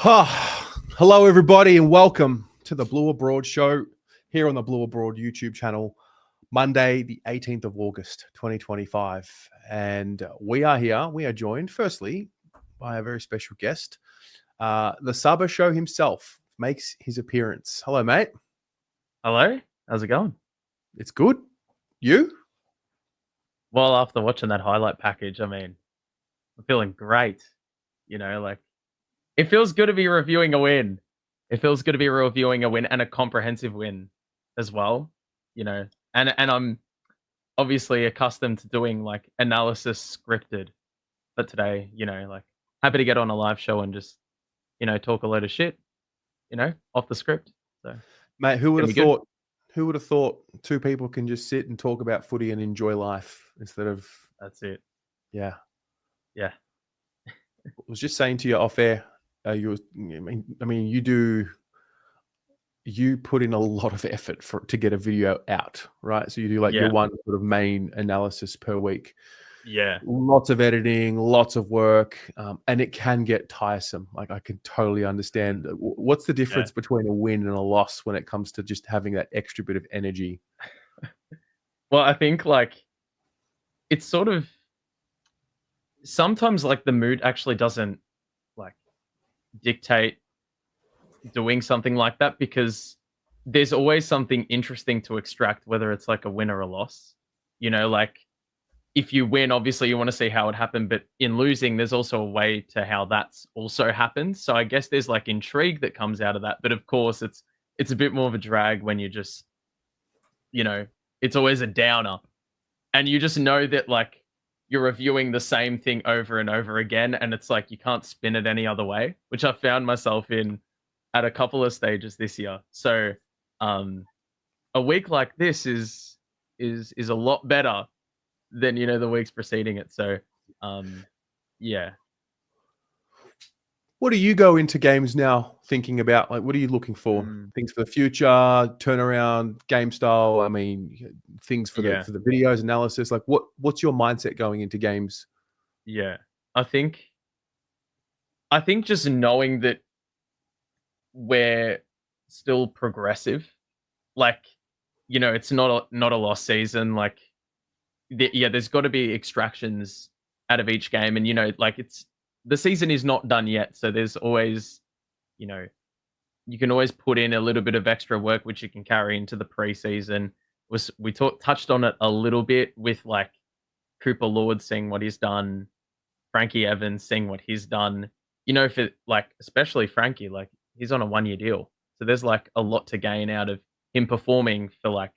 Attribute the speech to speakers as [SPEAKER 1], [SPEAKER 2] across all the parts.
[SPEAKER 1] Hello, everybody, and welcome to the Blue Abroad Show here on the Blue Abroad YouTube channel, Monday, the 18th of August, 2025. And we are here. We are joined, firstly, by a very special guest. The Saba Show himself makes his appearance. Hello, mate.
[SPEAKER 2] Hello. How's it going?
[SPEAKER 1] It's good. You?
[SPEAKER 2] Well, after watching that highlight package, I mean, I'm feeling great. It feels good to be reviewing a win. It feels good to be reviewing a win and a comprehensive win as well. And I'm obviously accustomed to doing like analysis scripted, but today, happy to get on a live show and just, talk a load of shit, off the script. So,
[SPEAKER 1] Mate, who would
[SPEAKER 2] gonna
[SPEAKER 1] have
[SPEAKER 2] be good.
[SPEAKER 1] thought? Who would have thought two people can just sit and talk about footy and enjoy life instead of
[SPEAKER 2] That's it.
[SPEAKER 1] yeah.
[SPEAKER 2] Yeah.
[SPEAKER 1] I was just saying to you off air, you put in a lot of effort to get a video out, right? So you do like your
[SPEAKER 2] Yeah.
[SPEAKER 1] one sort of main analysis per week.
[SPEAKER 2] Yeah.
[SPEAKER 1] Lots of editing, lots of work, and it can get tiresome. Like I can totally understand. What's the difference between a win and a loss when it comes to just having that extra bit of energy?
[SPEAKER 2] Well, I think like it's sort of sometimes like the mood actually doesn't like dictate doing something like that because there's always something interesting to extract, whether it's like a win or a loss. Like if you win, obviously you want to see how it happened, but in losing, there's also a way to how that's also happened. So I guess there's like intrigue that comes out of that. But of course, it's a bit more of a drag when you just, it's always a downer. And you just know that like you're reviewing the same thing over and over again, and it's like you can't spin it any other way, which I found myself in at a couple of stages this year. So a week like this is a lot better than the weeks preceding it. So yeah.
[SPEAKER 1] What do you go into games now thinking about? Like, what are you looking for? Things for the future, turnaround, game style. I mean, things for the videos analysis. Like, what's your mindset going into games?
[SPEAKER 2] Yeah, I think just knowing that we're still progressive, like it's not a lost season. Like, there's got to be extractions out of each game, and like the season is not done yet, so there's always, you can always put in a little bit of extra work which you can carry into the preseason. We touched on it a little bit with like Cooper Lord seeing what he's done, Frankie Evans seeing what he's done. For like especially Frankie, like he's on a 1-year deal, so there's like a lot to gain out of him performing for like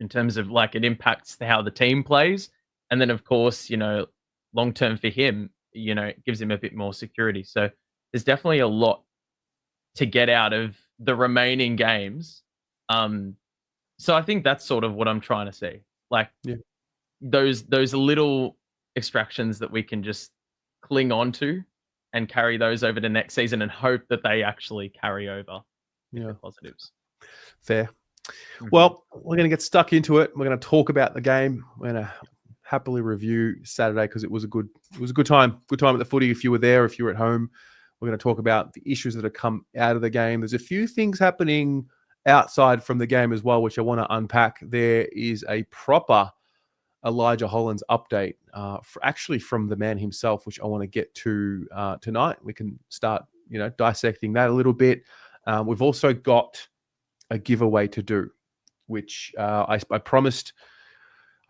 [SPEAKER 2] in terms of like it impacts how the team plays, and then of course long term for him, it gives him a bit more security. So there's definitely a lot to get out of the remaining games. So I think that's sort of what I'm trying to see. Like those little extractions that we can just cling on to and carry those over the next season and hope that they actually carry over the positives.
[SPEAKER 1] Fair. Well, we're going to get stuck into it. We're going to talk about the game. We're going to happily review Saturday because it was a good time. Good time at the footy if you were there, if you were at home. We're going to talk about the issues that have come out of the game. There's a few things happening outside from the game as well, which I want to unpack. There is a proper Elijah Hollands update, actually from the man himself, which I want to get to tonight. We can start, dissecting that a little bit. We've also got a giveaway to do, which I promised.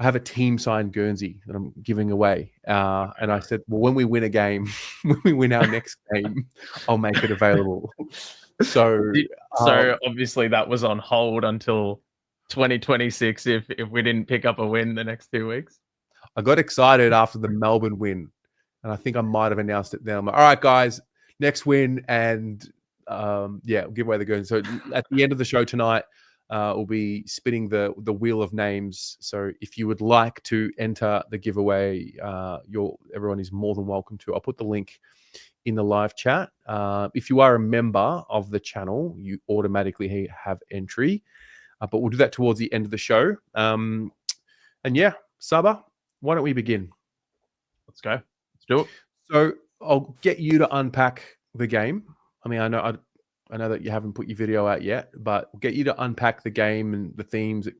[SPEAKER 1] I have a team signed Guernsey that I'm giving away. And I said, well, when we win a game, when we win our next game, I'll make it available. So
[SPEAKER 2] obviously that was on hold until 2026 if we didn't pick up a win the next 2 weeks.
[SPEAKER 1] I got excited after the Melbourne win, and I think I might have announced it then. I'm like, all right, guys, next win, and we'll give away the Guernsey. So at the end of the show tonight, we'll be spinning the wheel of names. So if you would like to enter the giveaway, everyone is more than welcome to. I'll put the link in the live chat. If you are a member of the channel, you automatically have entry. But we'll do that towards the end of the show. And yeah, Saba, why don't we begin?
[SPEAKER 2] Let's go. Let's do it.
[SPEAKER 1] So I'll get you to unpack the game. mean, I know that you haven't put your video out yet, but we'll get you to unpack the game and the themes that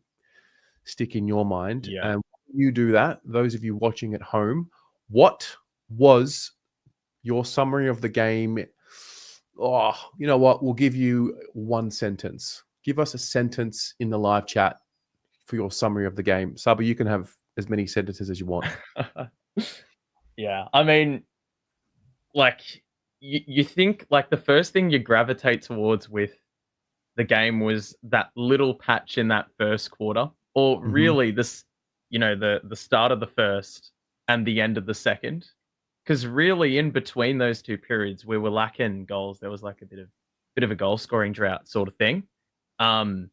[SPEAKER 1] stick in your mind.
[SPEAKER 2] Yeah.
[SPEAKER 1] And when you do that, those of you watching at home, what was your summary of the game? Oh, you know what? We'll give you one sentence. Give us a sentence in the live chat for your summary of the game. Sabu, you can have as many sentences as you want.
[SPEAKER 2] Yeah. I mean, like, you think, like, the first thing you gravitate towards with the game was that little patch in that first quarter, or really this, the start of the first and the end of the second. Because really, in between those two periods, we were lacking goals. There was like a bit of a goal scoring drought sort of thing. And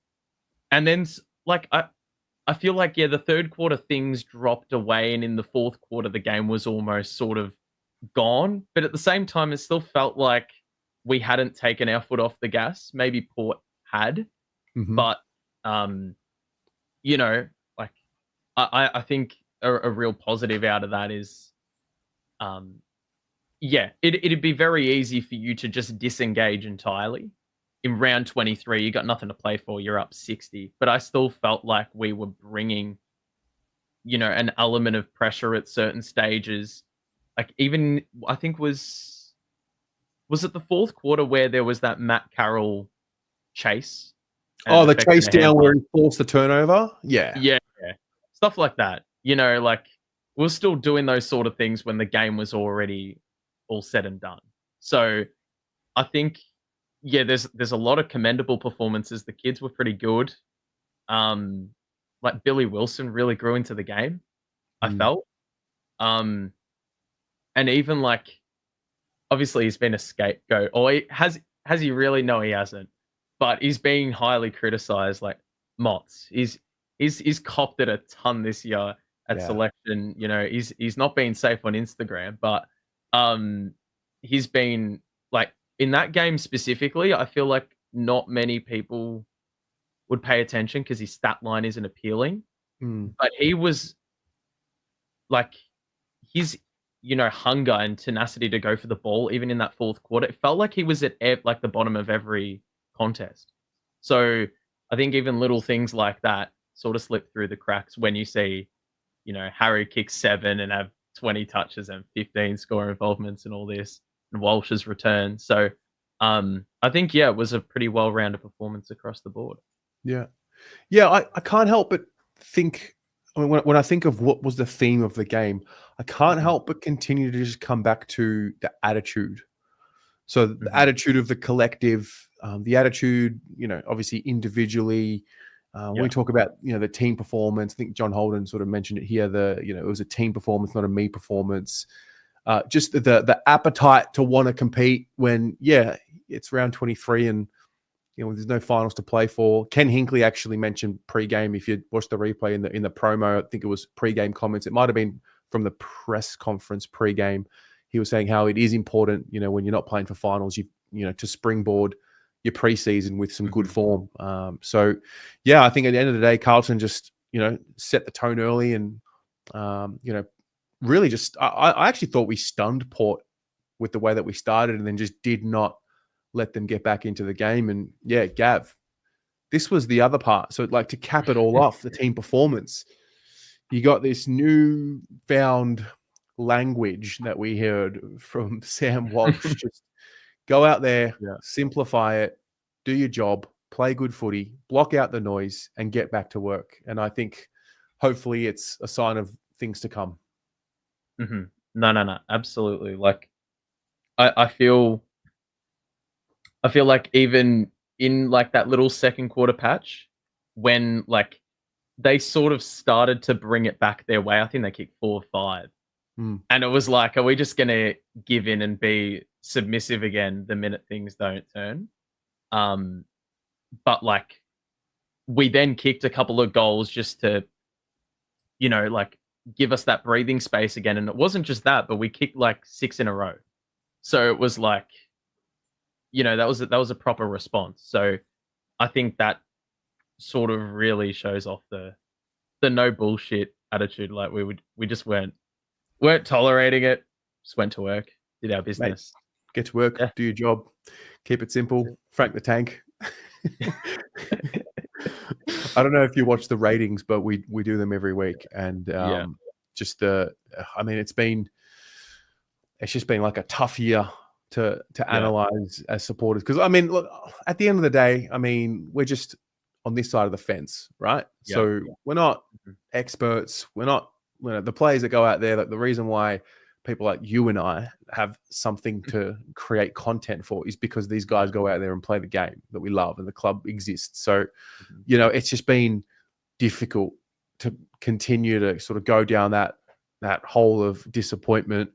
[SPEAKER 2] then like I feel like, yeah, the third quarter things dropped away, and in the fourth quarter the game was almost sort of gone. But at the same time, it still felt like we hadn't taken our foot off the gas. Maybe Port had, but like I think a real positive out of that is, yeah, it'd be very easy for you to just disengage entirely. In round 23, you got nothing to play for. You're up 60, but I still felt like we were bringing, an element of pressure at certain stages. Like, even I think was it the fourth quarter where there was that Matt Carroll chase?
[SPEAKER 1] Oh, the chase down where he forced the turnover? Yeah.
[SPEAKER 2] Yeah. Stuff like that. Like, we're still doing those sort of things when the game was already all said and done. So I think, yeah, there's a lot of commendable performances. The kids were pretty good. Like, Billy Wilson really grew into the game, I felt. And even, like, obviously he's been a scapegoat, or has he really? No, he hasn't. But he's being highly criticized, like Mott's. He's copped it a ton this year at selection. He's not been safe on Instagram, but he's been, like, in that game specifically, I feel like not many people would pay attention because his stat line isn't appealing. But he was, like, his hunger and tenacity to go for the ball, even in that fourth quarter, it felt like he was at like the bottom of every contest. So I think even little things like that sort of slip through the cracks when you see, Harry kick 7 and have 20 touches and 15 score involvements and all this, and Walsh's return. So I think, yeah, it was a pretty well-rounded performance across the board.
[SPEAKER 1] Yeah. I can't help but think, I mean, when I think of what was the theme of the game, I can't help but continue to just come back to the attitude. So the attitude of the collective, the attitude, obviously individually. When we talk about, the team performance, I think John Holden sort of mentioned it here. It was a team performance, not a me performance. Just the appetite to want to compete when, it's round 23 and, there's no finals to play for. Ken Hinkley actually mentioned pre-game. If you watch the replay in the promo, I think it was pre-game comments. It might have been from the press conference pre-game. He was saying how it is important, when you're not playing for finals, to springboard your preseason with some good form. So, I think at the end of the day, Carlton just, set the tone early and, really just, I actually thought we stunned Port with the way that we started and then just did not let them get back into the game. And Gav, this was the other part. So, like, to cap it all off, the team performance, you got this newfound language that we heard from Sam Walsh. Just go out there, simplify it, do your job, play good footy, block out the noise, and get back to work. And I think hopefully it's a sign of things to come.
[SPEAKER 2] No, absolutely. Like, I feel like even in, like, that little second quarter patch, when, like, they sort of started to bring it back their way, I think they kicked 4 or 5. And it was like, are we just going to give in and be submissive again the minute things don't turn? But, like, we then kicked a couple of goals just to, like, give us that breathing space again. And it wasn't just that, but we kicked like 6 in a row. So it was like, that was a proper response. So I think that sort of really shows off the no bullshit attitude. Like, we just weren't tolerating it. Just went to work, did our business.
[SPEAKER 1] get to work,
[SPEAKER 2] Yeah.
[SPEAKER 1] do your job, keep it simple, frank the tank. I don't know if you watch the ratings, but we do them every week, and just I mean, it's just been like a tough year to analyze as supporters, because I mean, look, at the end of the day, I mean, we're just on this side of the fence, right? So we're not experts. We're not the players that go out there. Like, the reason why people like you and I have something to create content for is because these guys go out there and play the game that we love, and the club exists. So, it's just been difficult to continue to sort of go down that hole of disappointment.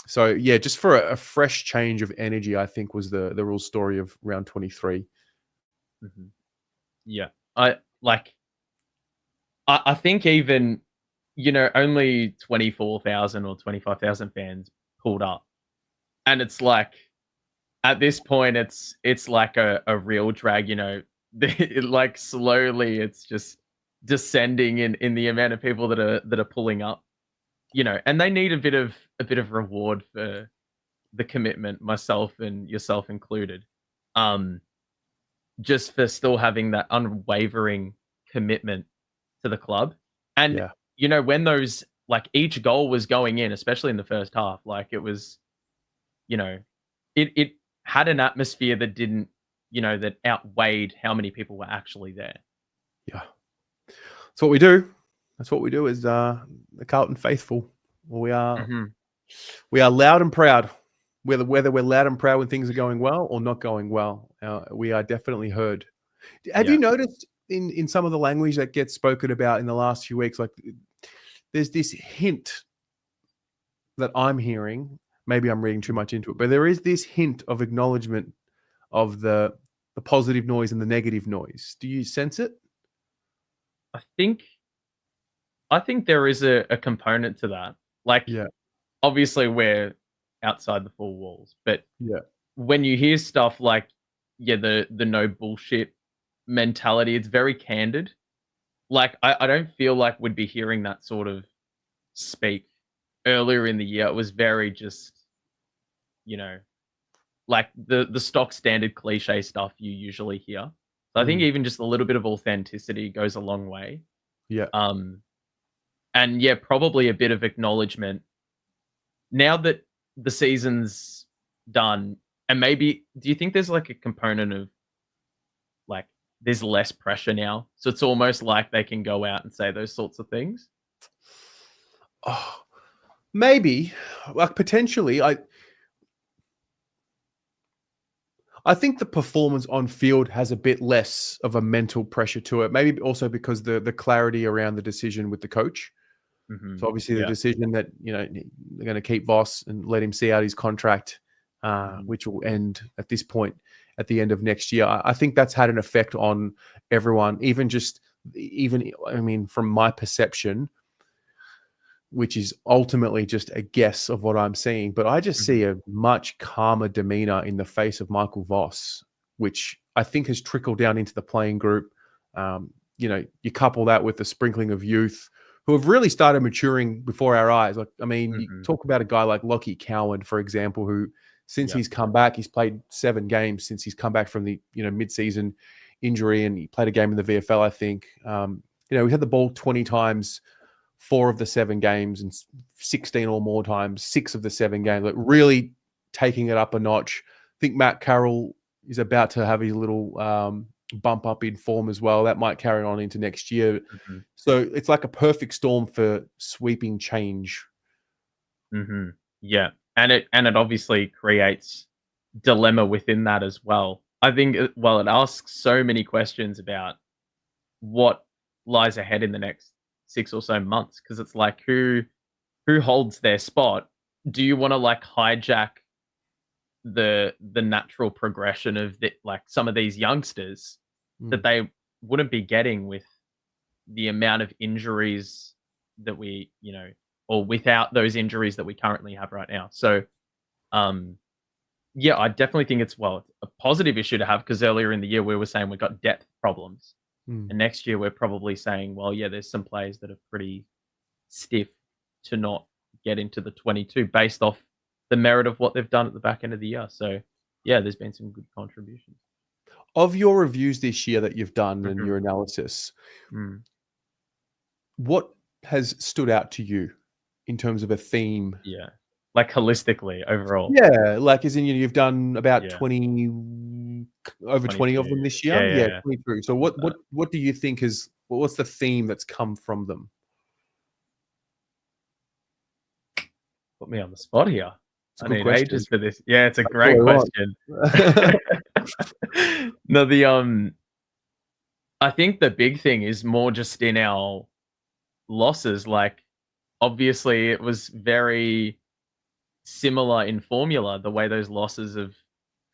[SPEAKER 1] So yeah, just for a fresh change of energy, I think was the real story of round 23.
[SPEAKER 2] Yeah, I think even, only 24,000 or 25,000 fans pulled up, and it's like, at this point, it's like a real drag. Like, slowly, it's just descending in the amount of people that are pulling up. And they need a bit of reward for the commitment, myself and yourself included. Just for still having that unwavering commitment to the club. And when those, like, each goal was going in, especially in the first half, like, it was, it had an atmosphere that didn't, that outweighed how many people were actually there.
[SPEAKER 1] Yeah. That's what we do. That's what we do as the Carlton faithful. We are loud and proud. Whether we're loud and proud when things are going well or not going well, we are definitely heard. Have you noticed in some of the language that gets spoken about in the last few weeks, like, there's this hint that I'm hearing, maybe I'm reading too much into it, but there is this hint of acknowledgement of the positive noise and the negative noise. Do you sense it?
[SPEAKER 2] I think there is a component to that. Like, obviously we're outside the four walls, but when you hear stuff like, the no bullshit mentality, it's very candid. Like, I don't feel like we'd be hearing that sort of speak earlier in the year. It was very just, like the stock standard cliche stuff you usually hear. So I think even just a little bit of authenticity goes a long way. And probably a bit of acknowledgement now that the season's done. And maybe, do you think there's like a component of, like, there's less pressure now, so it's almost like they can go out and say those sorts of things?
[SPEAKER 1] Oh, maybe, like, potentially. I think the performance on field has a bit less of a mental pressure to it. Maybe also because the clarity around the decision with the coach. So obviously the decision that, they're going to keep Voss and let him see out his contract, which will end at this point at the end of next year. I think that's had an effect on everyone, even I mean, from my perception, which is ultimately just a guess of what I'm seeing, but I just see a much calmer demeanor in the face of Michael Voss, which I think has trickled down into the playing group. You couple that with the sprinkling of youth who have really started maturing before our eyes. Like, I mean, you talk about a guy like Lockie Cowan, for example, who, since he's come back, he's played 7 games since he's come back from the, mid-season injury, and he played a game in the VFL, I think. We had the ball 20 times, 4 of the 7 games, and 16 or more times, 6 of the 7 games, like, really taking it up a notch. I think Matt Carroll is about to have his little bump up in form as well. That might carry on into next year. So it's like a perfect storm for sweeping change.
[SPEAKER 2] Yeah. And it obviously creates dilemma within that as well. I think, it asks so many questions about what lies ahead in the next 6 or so months, because it's like, who holds their spot? Do you want to, like, hijack the natural progression of like some of these youngsters that they wouldn't be getting with the amount of injuries that we, or without those injuries that we currently have right now? So I definitely think it's a positive issue to have, because earlier in the year we were saying we got depth problems. And next year we're probably saying, there's some players that are pretty stiff to not get into the 22 based off the merit of what they've done at the back end of the year. So yeah, there's been some good contributions.
[SPEAKER 1] Of your reviews this year that you've done and
[SPEAKER 2] Mhm.
[SPEAKER 1] your analysis,
[SPEAKER 2] Mm.
[SPEAKER 1] what has stood out to you in terms of a theme?
[SPEAKER 2] Yeah, like holistically overall.
[SPEAKER 1] Yeah, like as in you've done about
[SPEAKER 2] Yeah.
[SPEAKER 1] 20, over 20 of them
[SPEAKER 2] 22.
[SPEAKER 1] this year.
[SPEAKER 2] Yeah.
[SPEAKER 1] 22. So
[SPEAKER 2] Something like
[SPEAKER 1] what do you think is what's the theme that's come from them?
[SPEAKER 2] Put me on the spot here.
[SPEAKER 1] It's a
[SPEAKER 2] I
[SPEAKER 1] good
[SPEAKER 2] need
[SPEAKER 1] question.
[SPEAKER 2] ages for this. Yeah, it's a
[SPEAKER 1] That's what
[SPEAKER 2] great
[SPEAKER 1] we want.
[SPEAKER 2] question. No, I think the big thing is more just in our losses. Like, obviously, it was very similar in formula, the way those losses have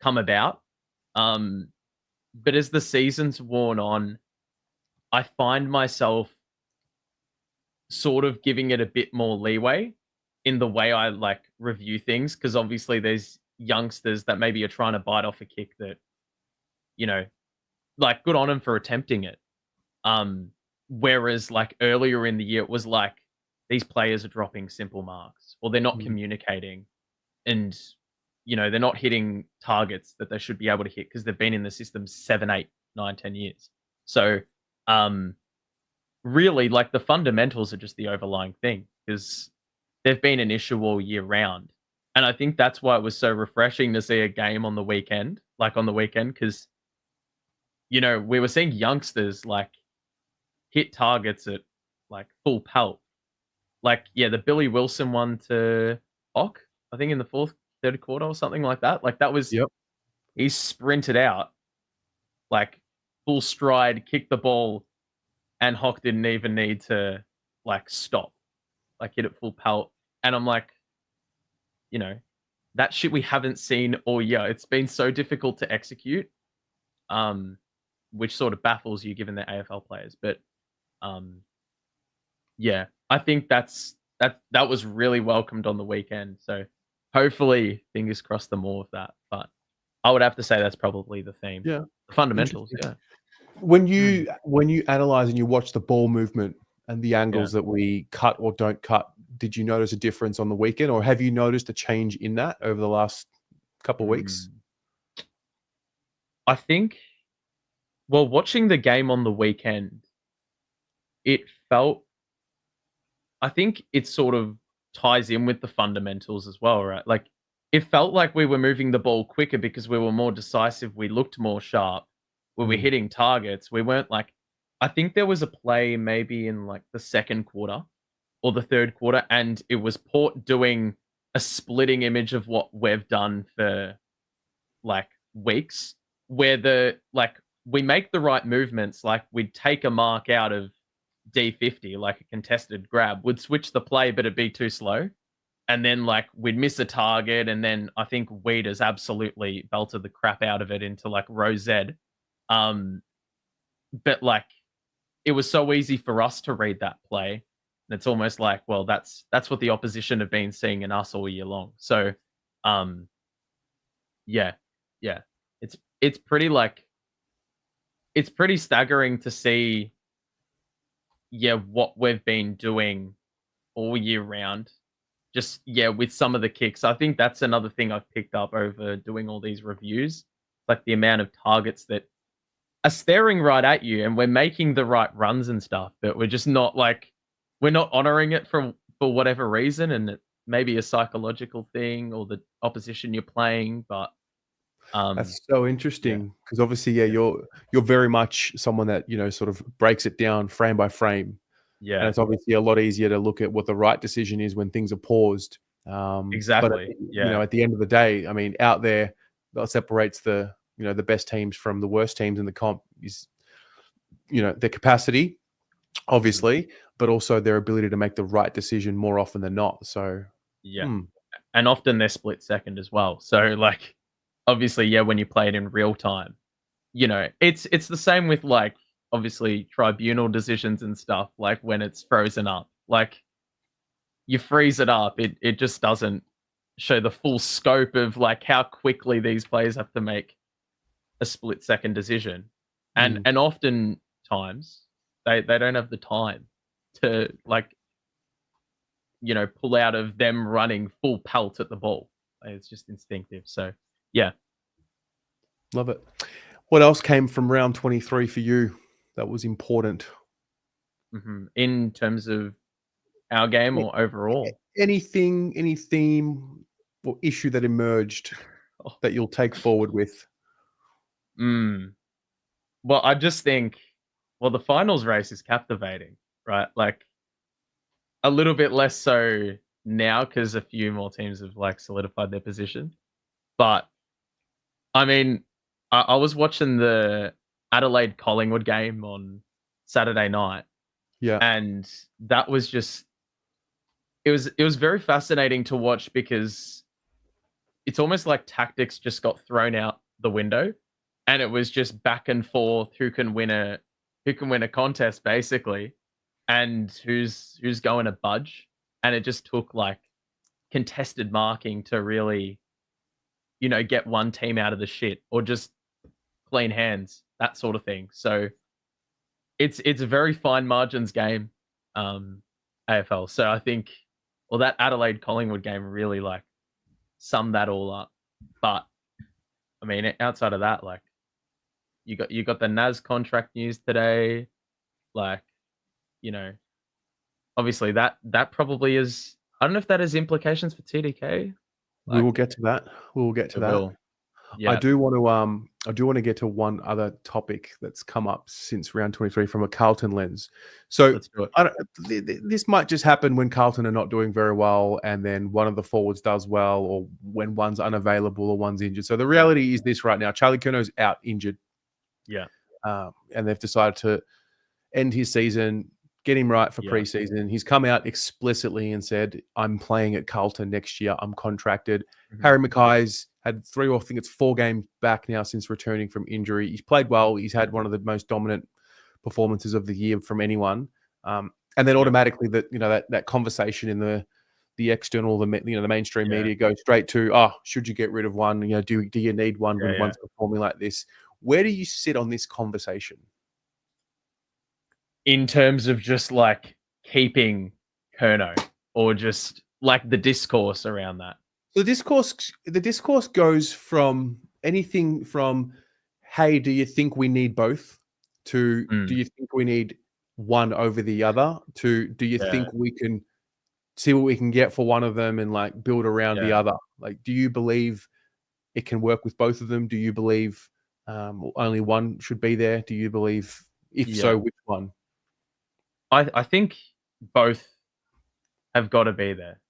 [SPEAKER 2] come about. Um, but as the season's worn on, I find myself sort of giving it a bit more leeway in the way I like review things because obviously there's youngsters that maybe are trying to bite off a kick that, you know, like good on them for attempting it. Whereas like earlier in the year, it was like these players are dropping simple marks or they're not
[SPEAKER 1] Mm,
[SPEAKER 2] communicating and, you know, they're not hitting targets that they should be able to hit because they've been in the system 7, 8, 9, 10 years. So, um, really, like the fundamentals are just the overlying thing because they've been an issue all year round. And I think that's why it was so refreshing to see a game on the weekend, because, you know, we were seeing youngsters like hit targets at like full pelt. Like, yeah, the Billy Wilson one to Ock, I think in the third quarter or something like that. Like, that was,
[SPEAKER 1] yep.
[SPEAKER 2] he sprinted out, like full stride, kicked the ball, and Hock didn't even need to like stop, like hit it full pelt. And I'm like, you know, that shit we haven't seen all year. It's been so difficult to execute, um, which sort of baffles you given the AFL players. But um, yeah, I think that was really welcomed on the weekend. So hopefully, fingers crossed, the more of that. But I would have to say that's probably the theme,
[SPEAKER 1] Yeah.
[SPEAKER 2] the fundamentals.
[SPEAKER 1] Interesting.
[SPEAKER 2] Yeah,
[SPEAKER 1] When
[SPEAKER 2] Mm.
[SPEAKER 1] you analyze and you watch the ball movement and the
[SPEAKER 2] Yeah.
[SPEAKER 1] angles that we cut or don't cut, did you notice a difference on the weekend, or have you noticed a change in that over the last couple of weeks?
[SPEAKER 2] Mm. I think. Well, watching the game on the weekend, it felt. I think it sort of ties in with the fundamentals as well, right? Like, it felt like we were moving the ball quicker because we were more decisive. We looked more sharp. We were
[SPEAKER 1] Mm,
[SPEAKER 2] hitting targets. We weren't like, I think there was a play maybe in like the second quarter or the third quarter, and it was Port doing a splitting image of what we've done for like weeks, where we make the right movements, like we'd take a mark out of D50, like a contested grab, would switch the play, but it'd be too slow. And then like we'd miss a target, and then I think Weeders absolutely belted the crap out of it into like row Z. Um, but like it was so easy for us to read that play. And it's almost like, well, that's what the opposition have been seeing in us all year long. So um yeah, yeah. It's pretty like it's pretty staggering to see, yeah, what we've been doing all year round. Just yeah, with some of the kicks. I think that's another thing I've picked up over doing all these reviews. Like the amount of targets that are staring right at you and we're making the right runs and stuff, but we're just not like we're not honoring it for whatever reason, and it may be a psychological thing or the opposition you're playing, but um
[SPEAKER 1] that's so
[SPEAKER 2] yeah.
[SPEAKER 1] interesting because obviously, yeah,
[SPEAKER 2] Yeah.
[SPEAKER 1] you're very much someone that sort of breaks it down frame by frame, and
[SPEAKER 2] Yeah.
[SPEAKER 1] it's obviously a lot easier to look at what the right decision is when things are paused. But
[SPEAKER 2] Exactly. Yeah.
[SPEAKER 1] at the end of the day, I mean, out there, what separates the best teams from the worst teams in the comp is their capacity,
[SPEAKER 2] Mhm.
[SPEAKER 1] obviously, but also their ability to make the right decision more often than not. So,
[SPEAKER 2] Yeah.
[SPEAKER 1] hmm,
[SPEAKER 2] And often they're split second as well. So like obviously, yeah, when you play it in real time, it's the same with like obviously tribunal decisions and stuff, like when it's frozen up. Like you freeze it up, it just doesn't show the full scope of like how quickly these players have to make a split second decision. And
[SPEAKER 1] hmm,
[SPEAKER 2] often times they don't have the time to like, pull out of them running full pelt at the ball. It's just instinctive. So yeah.
[SPEAKER 1] Love it. What else came from round 23 for you that was important?
[SPEAKER 2] In terms of our game or overall?
[SPEAKER 1] Anything, any theme or issue that emerged that you'll take forward with?
[SPEAKER 2] Well, I just think, the finals race is captivating, right? Like a little bit less so now because a few more teams have like solidified their position. But I mean, I was watching the Adelaide Collingwood game on Saturday night,
[SPEAKER 1] Yeah.
[SPEAKER 2] and that was just it was very fascinating to watch because it's almost like tactics just got thrown out the window, and it was just back and forth who can win a contest basically, and who's going to budge, and it just took like contested marking to really get one team out of the shit or just clean hands, that sort of thing. So it's a very fine margins game, AFL. So I think, that Adelaide Collingwood game really like summed that all up. But I mean, outside of that, like you got the Nas contract news today, like you know, obviously that probably is. I don't know if that has implications for TDK.
[SPEAKER 1] We will
[SPEAKER 2] Like
[SPEAKER 1] get to that. We will get to
[SPEAKER 2] it
[SPEAKER 1] that.
[SPEAKER 2] will.
[SPEAKER 1] I
[SPEAKER 2] Yeah,
[SPEAKER 1] do want to get to one other topic that's come up since round 23 from a Carlton lens. So
[SPEAKER 2] let's do it.
[SPEAKER 1] this might just happen when Carlton are not doing very well, and then one of the forwards does well, or when one's unavailable or one's injured. So the reality is this right now: Charlie Curno's out injured,
[SPEAKER 2] Yeah,
[SPEAKER 1] and they've decided to end his season, get him right for preseason. He's come out explicitly and said, "I'm playing at Carlton next year. I'm contracted." Harry Mackay's had 3 or I think it's 4 games back now since returning from injury. He's played well. He's had one of the most dominant performances of the year from anyone. And then automatically that conversation in the external, the mainstream media goes straight to, should you get rid of one? Do you need one when one's performing like this? Where do you sit on this conversation?
[SPEAKER 2] In terms of just like keeping Curno, or just like the discourse around that.
[SPEAKER 1] The discourse goes from anything from, hey, do you think we need both, to do you think we need one over the other, to do you think we can see what we can get for one of them and like build around the other? Like, do you believe it can work with both of them? Do you believe only one should be there? Do you believe, if so, which one?
[SPEAKER 2] I think both have got to be there.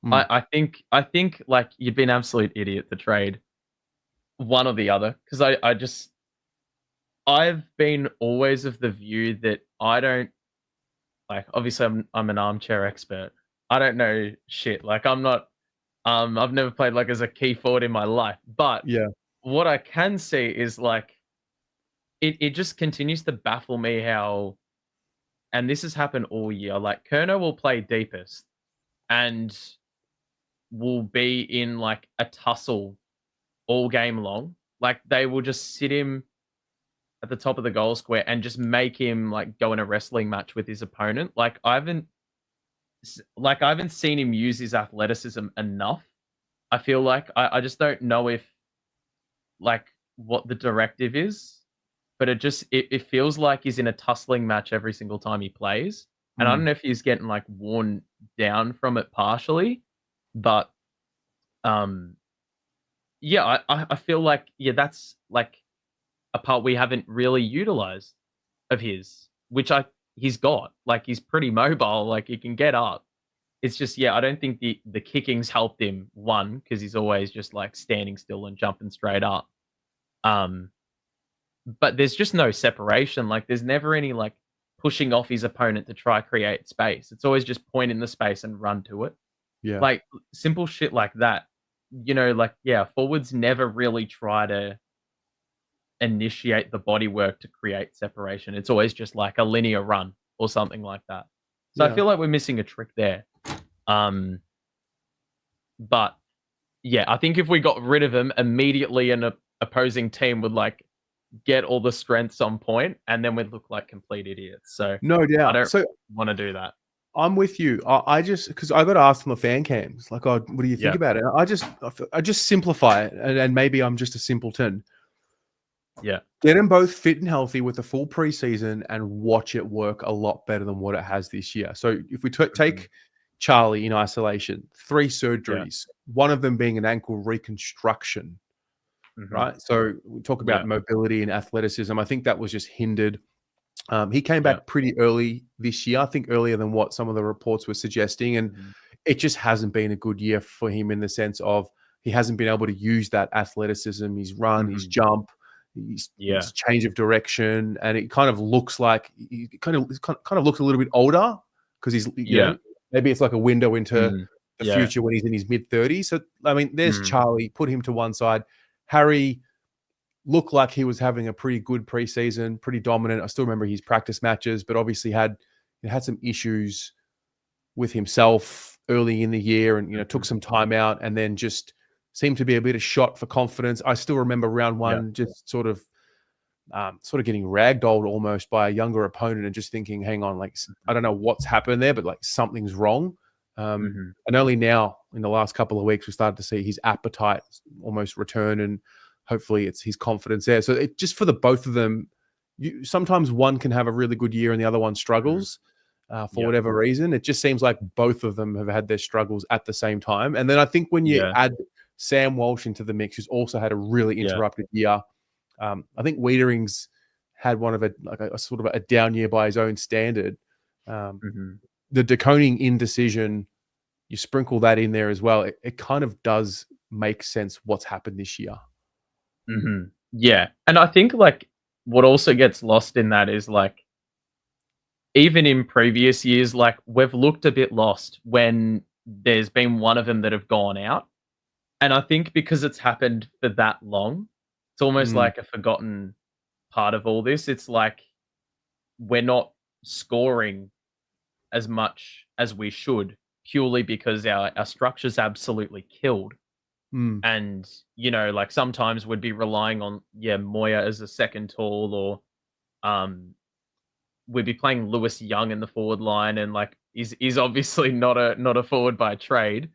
[SPEAKER 2] I think like you'd be an absolute idiot to trade one or the other, because I've been always of the view that I don't like. Obviously, I'm an armchair expert. I don't know shit. Like I'm not. I've never played like as a key forward in my life, but what I can see is like it just continues to baffle me how, and this has happened all year. Like Kerno will play deepest and will be in like a tussle all game long. Like they will just sit him at the top of the goal square and just make him like go in a wrestling match with his opponent. Like I haven't seen him use his athleticism enough. I feel like I just don't know if like what the directive is, but it feels like he's in a tussling match every single time he plays. And I don't know if he's getting like worn down from it partially, but I feel like that's like a part we haven't really utilized of his, which he's got. Like he's pretty mobile, like he can get up. It's just I don't think the kicking's helped him, one, because he's always just like standing still and jumping straight up. But there's just no separation. Like there's never any like pushing off his opponent to try create space. It's always just point in the space and run to it.
[SPEAKER 1] Yeah.
[SPEAKER 2] Like simple shit like that. Forwards never really try to initiate the body work to create separation. It's always just like a linear run or something like that. So I feel like we're missing a trick there. But I think if we got rid of him immediately, an opposing team would like get all the strengths on point, and then we'd look like complete idiots. So
[SPEAKER 1] no doubt.
[SPEAKER 2] I don't want to do that.
[SPEAKER 1] I'm with you. I just because I got asked on the fan cams, like, "Oh, what do you think
[SPEAKER 2] Yeah.
[SPEAKER 1] about it?" I just simplify it, and maybe I'm just a simpleton.
[SPEAKER 2] Yeah.
[SPEAKER 1] Get them both fit and healthy with a full preseason, and watch it work a lot better than what it has this year. So if we take Charlie in isolation, 3 surgeries, one of them being an ankle reconstruction, right? So we talk about mobility and athleticism. I think that was just hindered. He came back pretty early this year, I think earlier than what some of the reports were suggesting. And it just hasn't been a good year for him in the sense of he hasn't been able to use that athleticism, his run, his jump, his change of direction. And it kind of looks like he kind of looks a little bit older because he's, you know, maybe it's like a window into the future when he's in his mid-30s. So, I mean, there's Charlie, put him to one side. Harry looked like he was having a pretty good preseason, pretty dominant. I still remember his practice matches, but obviously had some issues with himself early in the year, and took some time out, and then just seemed to be a bit of shot for confidence. I still remember round one, just sort of getting ragdolled almost by a younger opponent, and just thinking, hang on, like I don't know what's happened there, but like something's wrong. And only now in the last couple of weeks we started to see his appetite almost return, and hopefully it's his confidence there. So it just for the both of them, sometimes one can have a really good year and the other one struggles for whatever reason. It just seems like both of them have had their struggles at the same time. And then I think when you add Sam Walsh into the mix, who's also had a really interrupted year, I think Wiedering's had one of a sort of a down year by his own standard. The De Koning indecision, you sprinkle that in there as well. It kind of does make sense what's happened this year.
[SPEAKER 2] Yeah. And I think like what also gets lost in that is like, even in previous years, like we've looked a bit lost when there's been one of them that have gone out. And I think because it's happened for that long, it's almost like a forgotten part of all this. It's like we're not scoring as much as we should purely because our structure's absolutely killed. And, like sometimes we'd be relying on, Moya as a second tall, or we'd be playing Lewis Young in the forward line, and like he's obviously not a forward by trade.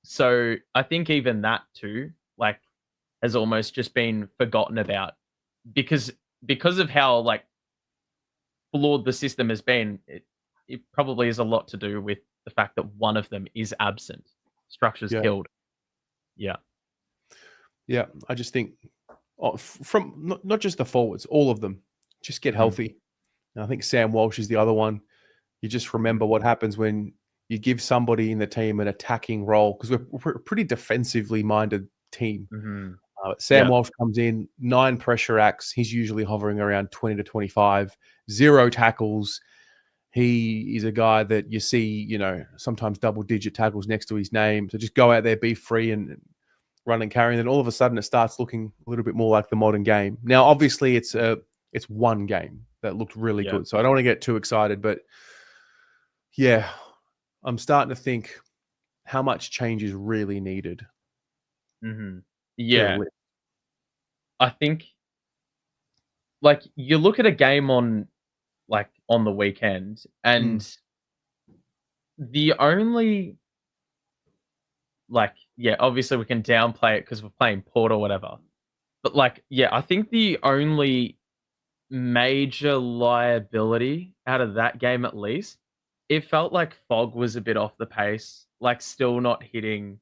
[SPEAKER 2] So I think even that too, like, has almost just been forgotten about because of how like flawed the system has been. It probably has a lot to do with the fact that one of them is absent. Structure's killed. Yeah.
[SPEAKER 1] Yeah. I just think from not just the forwards, all of them just get healthy. And I think Sam Walsh is the other one. You just remember what happens when you give somebody in the team an attacking role, because we're a pretty defensively minded team. Sam Walsh comes in, 9 pressure acts. He's usually hovering around 20 to 25, 0 tackles. He is a guy that you see, sometimes double-digit tackles next to his name. So just go out there, be free, and run and carry. And then all of a sudden, it starts looking a little bit more like the modern game. Now, obviously, it's one game that looked really good, so I don't want to get too excited. But yeah, I'm starting to think how much change is really needed.
[SPEAKER 2] Yeah, I think like you look at a game on the weekend, and the only obviously we can downplay it because we're playing Port or whatever. But I think the only major liability out of that game, at least, it felt like Fogg was a bit off the pace, like still not hitting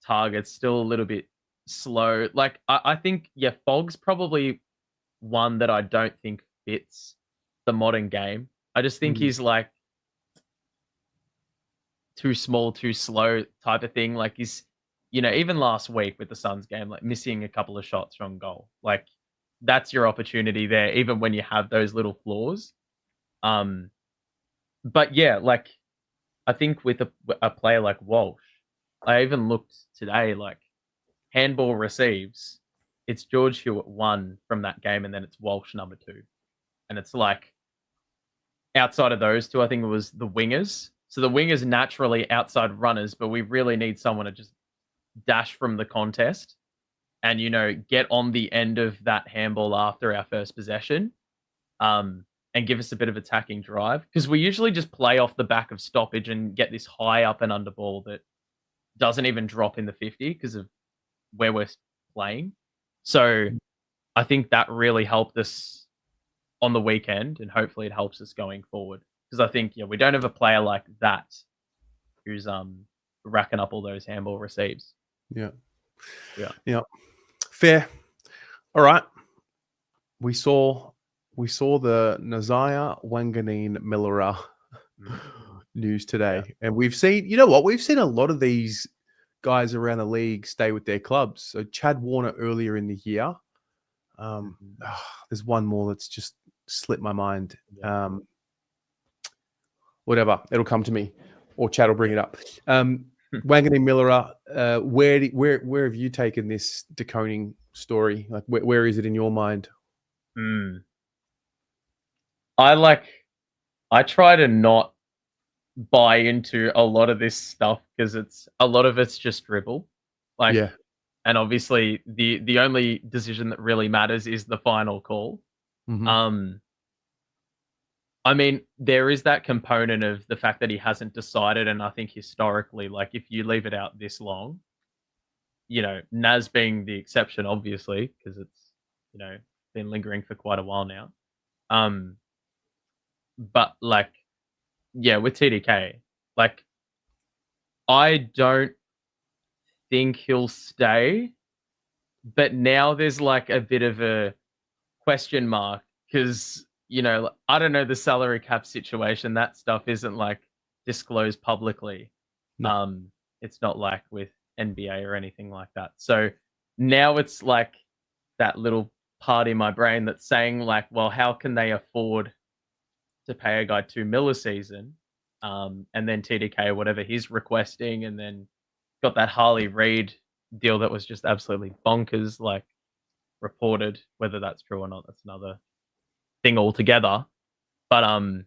[SPEAKER 2] targets, still a little bit slow. Like I think Fogg's probably one that I don't think fits the modern game. I just think he's like too small, too slow type of thing. Like he's, even last week with the Suns game, like missing a couple of shots from goal. Like that's your opportunity there, even when you have those little flaws. But yeah, like I think with a player like Walsh, I even looked today, like handball receives, it's George Hewitt 1 from that game, and then it's Walsh number 2. And it's like outside of those two, I think it was the wingers. So the wingers naturally outside runners, but we really need someone to just dash from the contest and, get on the end of that handball after our first possession. and give us a bit of attacking drive, because we usually just play off the back of stoppage and get this high up and under ball that doesn't even drop in the 50 because of where we're playing. So I think that really helped us on the weekend, and hopefully it helps us going forward, because I think we don't have a player like that who's racking up all those handball receives.
[SPEAKER 1] Yeah.
[SPEAKER 2] Yeah.
[SPEAKER 1] Fair. All right. We saw the Nazaya Wanganeen Millera news today, and we've seen. You know what? We've seen a lot of these guys around the league stay with their clubs. So Chad Warner earlier in the year. There's one more that's just slipped my mind. Whatever, it'll come to me, or Chad will bring it up. Wanganeen Millera, where have you taken this deconing story? Like, where is it in your mind?
[SPEAKER 2] I try to not buy into a lot of this stuff because a lot of it's just dribble. And obviously the only decision that really matters is the final call. I mean, there is that component of the fact that he hasn't decided, and I think historically, like, if you leave it out this long, Naz being the exception, obviously, because it's been lingering for quite a while now. But with TDK, like, I don't think he'll stay, but now there's like a bit of a question mark because I don't know the salary cap situation. That stuff isn't like disclosed publicly.
[SPEAKER 1] No.
[SPEAKER 2] It's not like with NBA or anything like that. So now it's like that little part in my brain that's saying like, well, how can they afford to pay a guy $2 million a season, and then TDK whatever he's requesting, and then got that Harley Reid deal that was just absolutely bonkers, like reported. Whether that's true or not, that's another thing altogether. But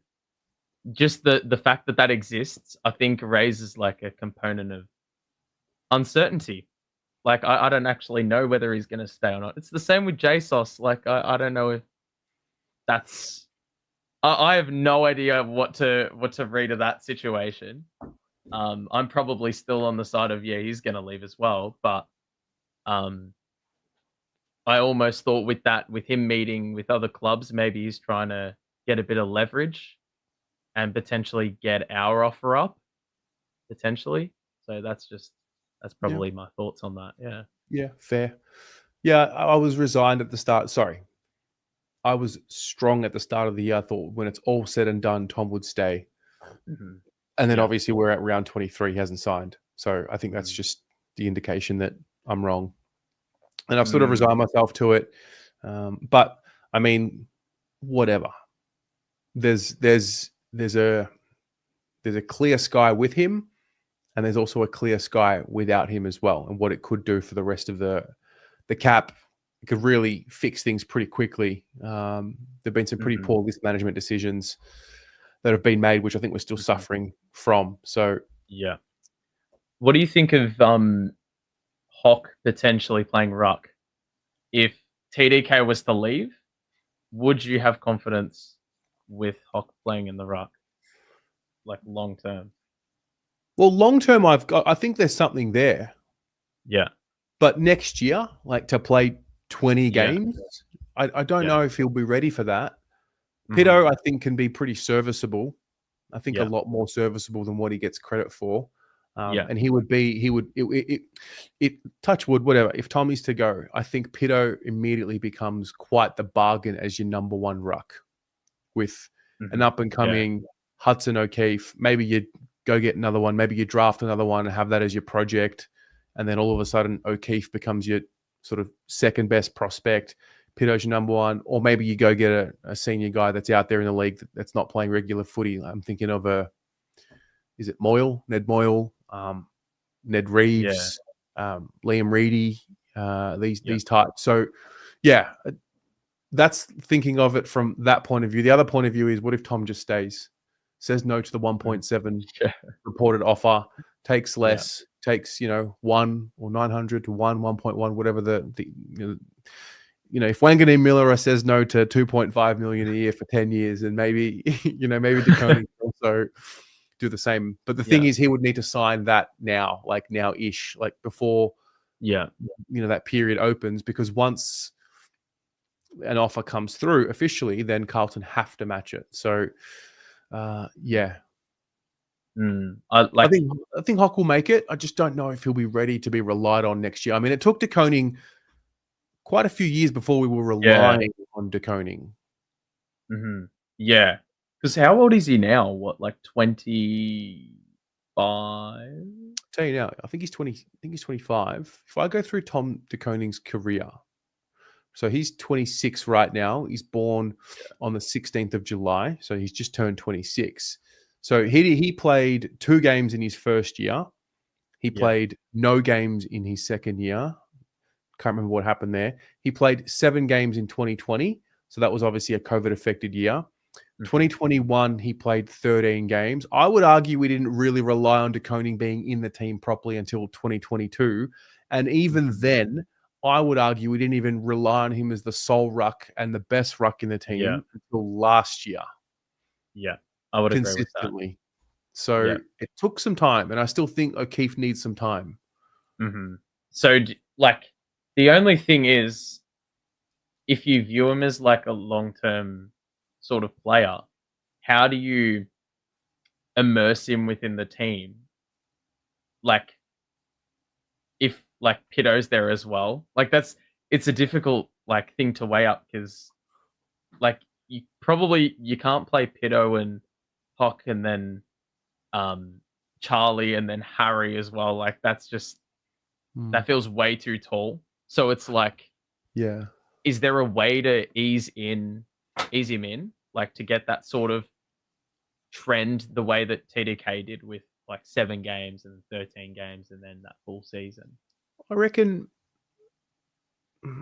[SPEAKER 2] just the fact that exists, I think raises like a component of uncertainty. Like I don't actually know whether he's going to stay or not. It's the same with JSOS. Like I don't know if that's. I have no idea what to read of that situation. I'm probably still on the side of he's going to leave as well. But I almost thought with him meeting with other clubs, maybe he's trying to get a bit of leverage and potentially get our offer up, potentially. So that's probably my thoughts on that. Yeah.
[SPEAKER 1] Yeah, fair. Yeah, I was resigned at the start. Sorry. I was strong at the start of the year. I thought when it's all said and done, Tom would stay. And then obviously we're at round 23. He hasn't signed. So I think that's just the indication that I'm wrong. And I've sort of resigned myself to it. But I mean, whatever. There's a clear sky with him, and there's also a clear sky without him as well, and what it could do for the rest of the cap. It could really fix things pretty quickly. There've been some pretty poor list management decisions that have been made, which I think we're still suffering from. So
[SPEAKER 2] yeah. What do you think of Hock potentially playing Ruck? If TDK was to leave, would you have confidence with Hock playing in the Ruck, like long term?
[SPEAKER 1] Well, long term, I think there's something there.
[SPEAKER 2] Yeah.
[SPEAKER 1] But next year, like to play 20 games, I don't know if he'll be ready for that. Pito, I think, can be pretty serviceable. I think a lot more serviceable than what he gets credit for. And touch wood, whatever. If Tommy's to go, I think Pito immediately becomes quite the bargain as your number one ruck with an up and coming Hudson O'Keefe. Maybe you go get another one. Maybe you draft another one and have that as your project. And then all of a sudden O'Keefe becomes your sort of second best prospect. Pito's your number one. Or maybe you go get a senior guy that's out there in the league that's not playing regular footy. I'm thinking of is it Moyle? Ned Moyle, Ned Reeves, Liam Reedy, these types. So, yeah, that's thinking of it from that point of view. The other point of view is, what if Tom just stays, says no to the 1.7 reported offer, takes less, takes 1 or 900 to 1, 1.1, whatever the if Wanganeen Miller says no to 2.5 million a year for 10 years, and maybe maybe De Koning also do the same. But the thing is, he would need to sign that now, like now-ish, like before that period opens, because once an offer comes through officially, then Carlton have to match it. So yeah. I think Hock will make it. I just don't know if he'll be ready to be relied on next year. I mean, it took De Koning quite a few years before we were relying on De Koning.
[SPEAKER 2] Yeah. Because how old is he now? What, like 25?
[SPEAKER 1] Tell you now, I think he's 20. I think he's 25. If I go through Tom De Koning's career, so he's 26 right now. He's born on the 16th of July, so he's just turned 26. So he played 2 games in his first year. He played no games in his second year. Can't remember what happened there. He played 7 games in 2020. So that was obviously a COVID-affected year. 2021, he played 13 games. I would argue we didn't really rely on De Koning being in the team properly until 2022. And even then, I would argue we didn't even rely on him as the sole ruck and the best ruck in the team until last year.
[SPEAKER 2] Yeah, I would agree with that.
[SPEAKER 1] Consistently. So it took some time, and I still think O'Keefe needs some time.
[SPEAKER 2] So, like, the only thing is, if you view him as like a long-term sort of player, how do you immerse him within the team? Like, if like Pito's there as well, like it's a difficult like thing to weigh up, because like you can't play Pito and Hock and then Charlie and then Harry as well. Like that's just that feels way too tall. So it's like, is there a way to ease him in, like to get that sort of trend the way that TDK did with like 7 games and 13 games and then that full season?
[SPEAKER 1] I reckon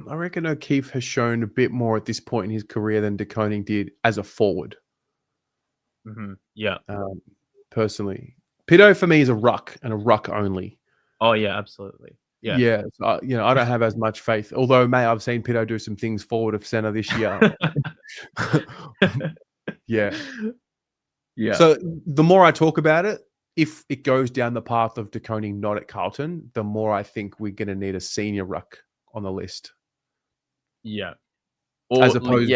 [SPEAKER 1] O'Keefe has shown a bit more at this point in his career than De Koning did as a forward. Personally, Pito for me is a ruck, and a ruck only.
[SPEAKER 2] Oh yeah, absolutely.
[SPEAKER 1] Yeah. So, I don't have as much faith. Although, I've seen Pito do some things forward of center this year. Yeah. So the more I talk about it, if it goes down the path of De Koning not at Carlton, the more I think we're going to need a senior ruck on the list. As opposed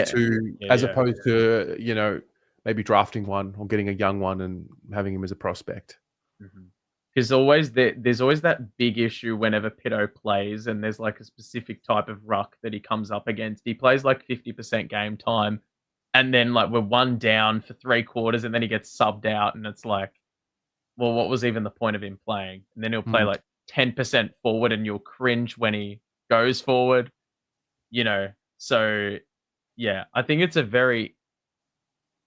[SPEAKER 1] to maybe drafting one or getting a young one and having him as a prospect.
[SPEAKER 2] Because there's always that big issue whenever Pito plays, and there's like a specific type of ruck that he comes up against. He plays like 50% game time, and then like we're 1 down for 3 quarters, and then he gets subbed out, and it's like, well, what was even the point of him playing? And then he'll play like 10% forward, and you'll cringe when he goes forward. So yeah, I think it's a very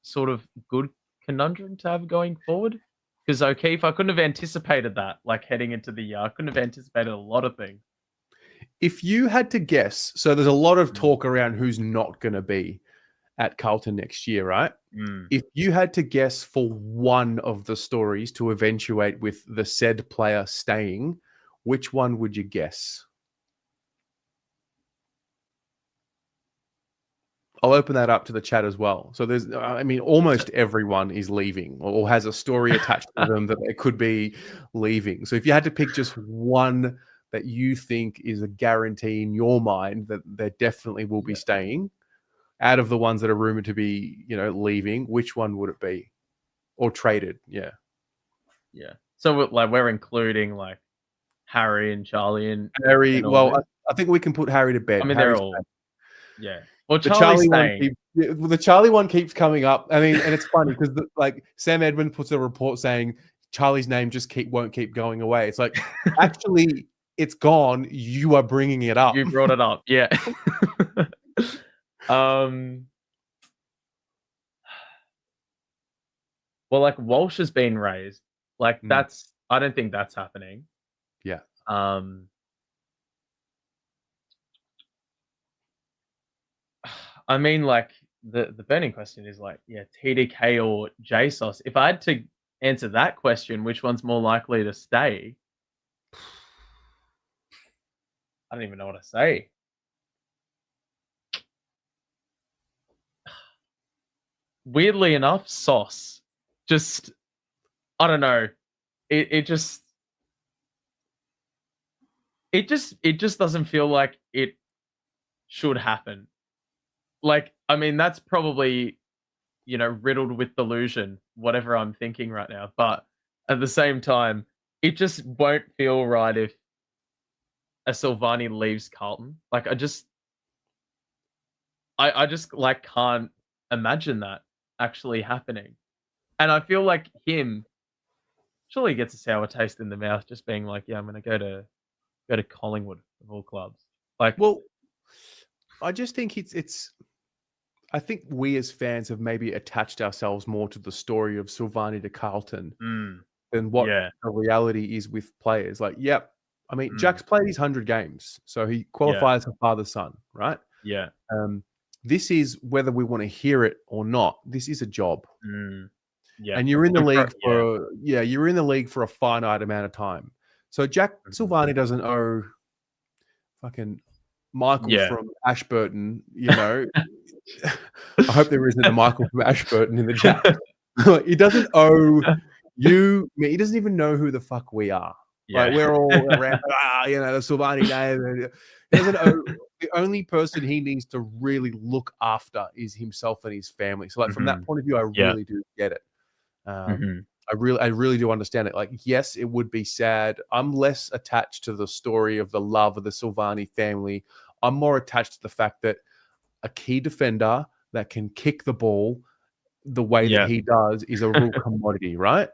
[SPEAKER 2] sort of good conundrum to have going forward. Because O'Keefe, I couldn't have anticipated that, like heading into the year. I couldn't have anticipated a lot of things.
[SPEAKER 1] If you had to guess, so there's a lot of talk around who's not going to be at Carlton next year, right? If you had to guess for one of the stories to eventuate with the said player staying, which one would you guess? I'll open that up to the chat as well. So there's, almost everyone is leaving or has a story attached to them that they could be leaving. So if you had to pick just one that you think is a guarantee in your mind that they definitely will be staying, out of the ones that are rumored to be, leaving, which one would it be? Or traded? Yeah.
[SPEAKER 2] So we're including like Harry and Charlie and
[SPEAKER 1] Harry. I think we can put Harry to bed.
[SPEAKER 2] I mean,
[SPEAKER 1] Harry's
[SPEAKER 2] they're all. Well,
[SPEAKER 1] the Charlie one keeps coming up. I mean, and it's funny because like Sam Edmund puts a report saying Charlie's name just won't keep going away. It's like, actually, it's gone. You are bringing it up.
[SPEAKER 2] You brought it up. Yeah. Well, like Walsh has been raised. Like I don't think that's happening.
[SPEAKER 1] Yeah.
[SPEAKER 2] I mean, like the burning question is like, TDK or JSOS. If I had to answer that question, which one's more likely to stay? I don't even know what to say. weirdly enough, Sauce. Just, I don't know. It just doesn't feel like it should happen. Like, I mean, that's probably, riddled with delusion, whatever I'm thinking right now. But at the same time, it just won't feel right if a Silvani leaves Carlton. Like, I just like can't imagine that actually happening. And I feel like him surely gets a sour taste in the mouth just being like, yeah, I'm gonna go to Collingwood of all clubs. Like,
[SPEAKER 1] Well, I just think it's. I think we as fans have maybe attached ourselves more to the story of Silvani to Carlton than what
[SPEAKER 2] yeah,
[SPEAKER 1] the reality is with players. Like, yep, I mean,
[SPEAKER 2] mm,
[SPEAKER 1] Jack's played his 100 games, so he
[SPEAKER 2] yeah,
[SPEAKER 1] qualifies for father son, right?
[SPEAKER 2] yeah,
[SPEAKER 1] This is whether we want to hear it or not. This is a job,
[SPEAKER 2] yeah.
[SPEAKER 1] and you're in the league
[SPEAKER 2] Yeah,
[SPEAKER 1] you're in the league for a finite amount of time. So Jack Silvani doesn't owe fucking Michael
[SPEAKER 2] yeah,
[SPEAKER 1] from Ashburton, I hope there isn't a Michael from Ashburton in the chat. He doesn't owe you. I mean, he doesn't even know who the fuck we are.
[SPEAKER 2] yeah.
[SPEAKER 1] Like, we're all around, the Silvani name. He doesn't owe. The only person he needs to really look after is himself and his family. So, like, from that point of view, I
[SPEAKER 2] Yeah.
[SPEAKER 1] really do get it. I really do understand it. Like, yes, it would be sad. I'm less attached to the story of the love of the Silvani family. I'm more attached to the fact that a key defender that can kick the ball the way that he does is a real commodity, right?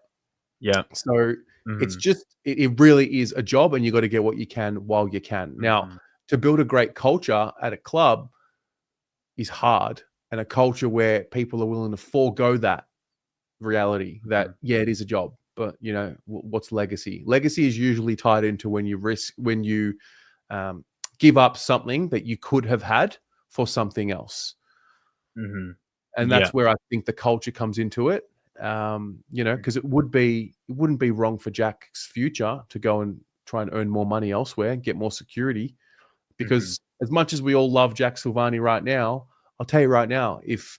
[SPEAKER 2] Yeah.
[SPEAKER 1] So it's just, it really is a job, and you got to get what you can while you can. Now, to build a great culture at a club is hard, and a culture where people are willing to forego that reality that, yeah, it is a job, but what's legacy? Legacy is usually tied into when you give up something that you could have had for something else. And that's where I think the culture comes into it. Because it wouldn't be wrong for Jack's future to go and try and earn more money elsewhere and get more security. Because as much as we all love Jack Silvani right now, I'll tell you right now, if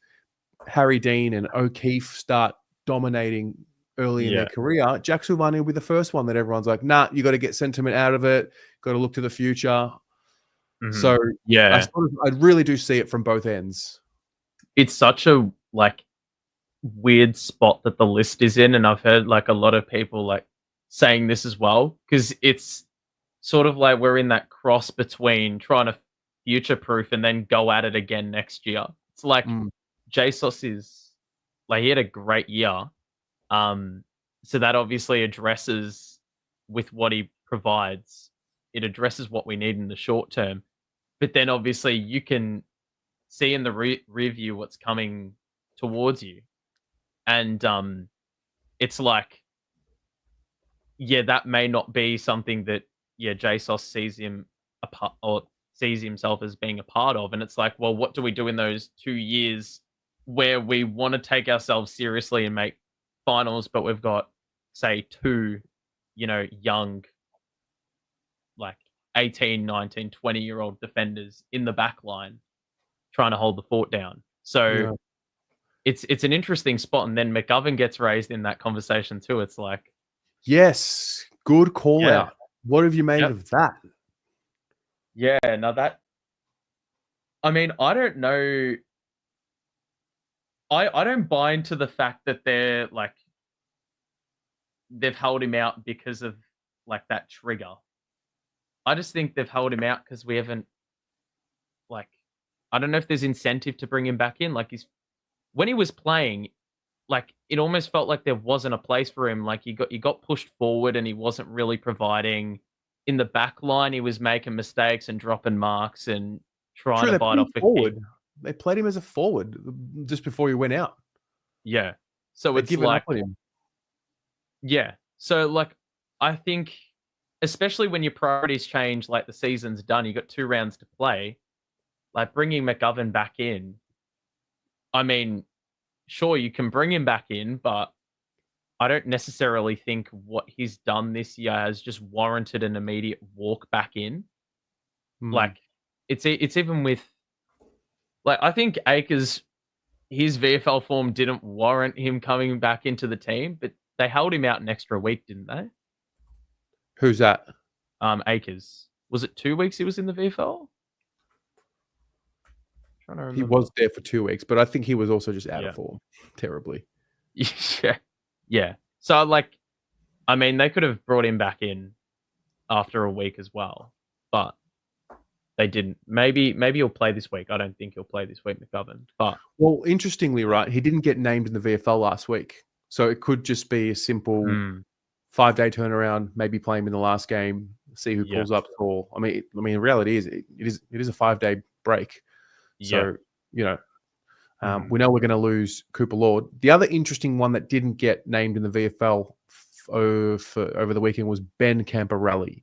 [SPEAKER 1] Harry Dean and O'Keefe start dominating early in their career, Jack Silvani will be the first one that everyone's like, nah, you got to get sentiment out of it, got to look to the future. So I really do see it from both ends.
[SPEAKER 2] It's such a weird spot that the list is in, and I've heard a lot of people saying this as well, because it's sort of like we're in that cross between trying to future proof and then go at it again next year. It's like Jesus is he had a great year, so that obviously addresses with what he provides. It addresses what we need in the short term, but then obviously you can see in the review what's coming towards you. And it's like, that may not be something that JSOS sees him apart or sees himself as being a part of. And it's like, well, what do we do in those 2 years where we want to take ourselves seriously and make finals, but we've got, say, two, young 18, 19, 20-year-old defenders in the back line trying to hold the fort down. So it's an interesting spot, and then McGovern gets raised in that conversation too. It's like,
[SPEAKER 1] yes, good call out. What have you made of that?
[SPEAKER 2] Yeah, now that, I mean, I don't know. I don't buy into the fact that they've held him out because of that trigger. I just think they've held him out because we haven't I don't know if there's incentive to bring him back in. When he was playing, it almost felt like there wasn't a place for him. He got pushed forward and he wasn't really providing. In the back line, he was making mistakes and dropping marks and trying to bite off the
[SPEAKER 1] forward.
[SPEAKER 2] kick.
[SPEAKER 1] They played him as a forward just before he went out.
[SPEAKER 2] Yeah. So
[SPEAKER 1] They'd
[SPEAKER 2] it's
[SPEAKER 1] given up on him.
[SPEAKER 2] Yeah. So I think, especially when your priorities change, the season's done, you got 2 rounds to play. Bringing McGovern back in, I mean, sure, you can bring him back in, but I don't necessarily think what he's done this year has just warranted an immediate walk back in. It's even with, I think Akers his VFL form didn't warrant him coming back into the team, but they held him out an extra week, didn't they?
[SPEAKER 1] Who's that?
[SPEAKER 2] Akers. Was it 2 weeks he was in the VFL? Trying to
[SPEAKER 1] He
[SPEAKER 2] remember.
[SPEAKER 1] was there for 2 weeks, but I think he was also just out
[SPEAKER 2] Yeah.
[SPEAKER 1] of form terribly.
[SPEAKER 2] Yeah. So, like, I mean, they could have brought him back in after a week as well, but they didn't. Maybe he'll play this week. I don't think he'll play this week, McGovern. But
[SPEAKER 1] Well, interestingly, right, he didn't get named in the VFL last week, so it could just be a simple 5-day turnaround. Maybe play him in the last game, see who pulls up. Or I mean, the reality is it is a 5-day break. So we know we're going to lose Cooper Lord. The other interesting one that didn't get named in the VFL over the weekend was Ben Camperelli.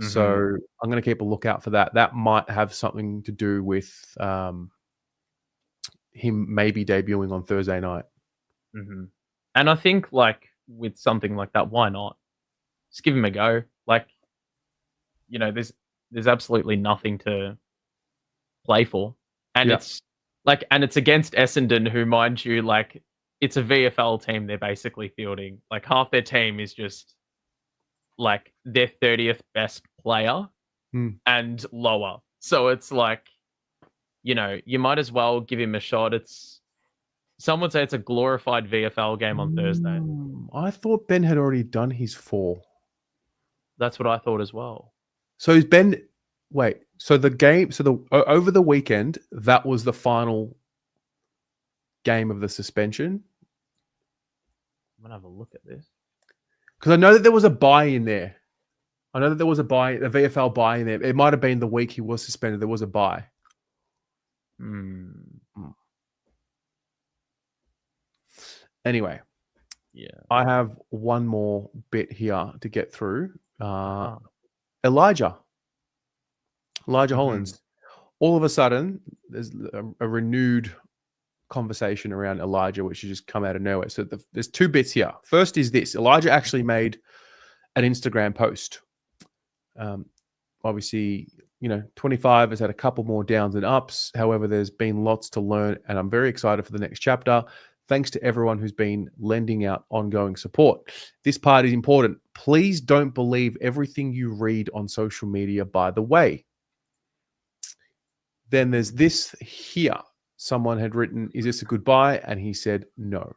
[SPEAKER 1] So I'm going to keep a lookout for that. That might have something to do with him maybe debuting on Thursday night.
[SPEAKER 2] And I think, like, with something like that, why not? Just give him a go. Like, there's absolutely nothing to play for. And it's like, and it's against Essendon, who, mind you, like, it's a VFL team they're basically fielding. Like, half their team is just like their 30th best player and lower. So it's like, you might as well give him a shot. Some would say it's a glorified VFL game on Thursday.
[SPEAKER 1] I thought Ben had already done his 4.
[SPEAKER 2] That's what I thought as well.
[SPEAKER 1] So is Ben? Wait. So the game. So over the weekend, that was the final game of the suspension.
[SPEAKER 2] I'm gonna have a look at this
[SPEAKER 1] because I know that there was a bye in there. I know that there was a VFL bye in there. It might have been the week he was suspended. There was a bye. Anyway, I have one more bit here to get through. Elijah Hollands. All of a sudden, there's a renewed conversation around Elijah, which has just come out of nowhere. So there's 2 bits here. First is this: Elijah actually made an Instagram post. Obviously, 25 has had a couple more downs and ups. However, there's been lots to learn, and I'm very excited for the next chapter. Thanks to everyone who's been lending out ongoing support. This part is important. Please don't believe everything you read on social media, by the way. Then there's this here. Someone had written, "Is this a goodbye?" And he said, "No."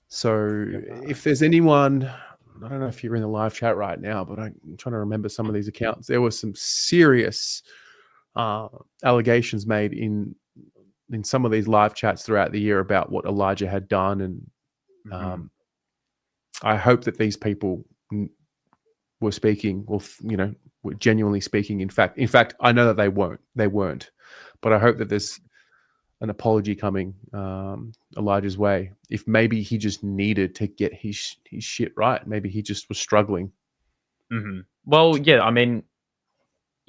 [SPEAKER 1] So if there's anyone, I don't know if you're in the live chat right now, but I'm trying to remember some of these accounts. There were some serious allegations made in some of these live chats throughout the year about what Elijah had done. And I hope that these people were speaking, or, were genuinely speaking. In fact, I know that they weren't, but I hope that there's an apology coming Elijah's way. If maybe he just needed to get his shit right. Maybe he just was struggling.
[SPEAKER 2] Well, yeah, I mean,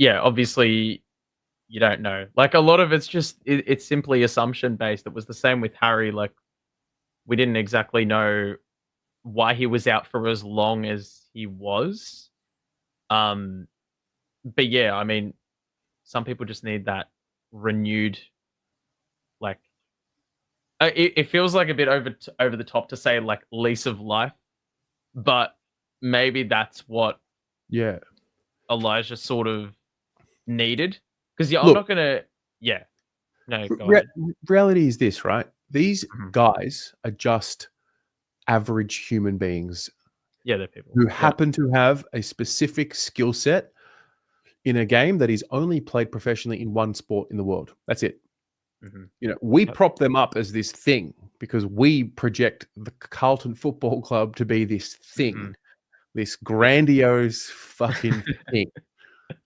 [SPEAKER 2] obviously you don't know. Like, a lot of it's just, it's simply assumption based. It was the same with Harry. Like, we didn't exactly know why he was out for as long as he was. But yeah, I mean, some people just need that renewed, like, it feels like a bit over the top to say, like, lease of life, but maybe that's what Elijah sort of needed. Because I'm not gonna. No, go ahead.
[SPEAKER 1] Reality is this, right? These guys are just average human beings.
[SPEAKER 2] Yeah, they're people
[SPEAKER 1] who happen to have a specific skill set in a game that is only played professionally in one sport in the world. That's it. We prop them up as this thing because we project the Carlton Football Club to be this thing, this grandiose fucking thing.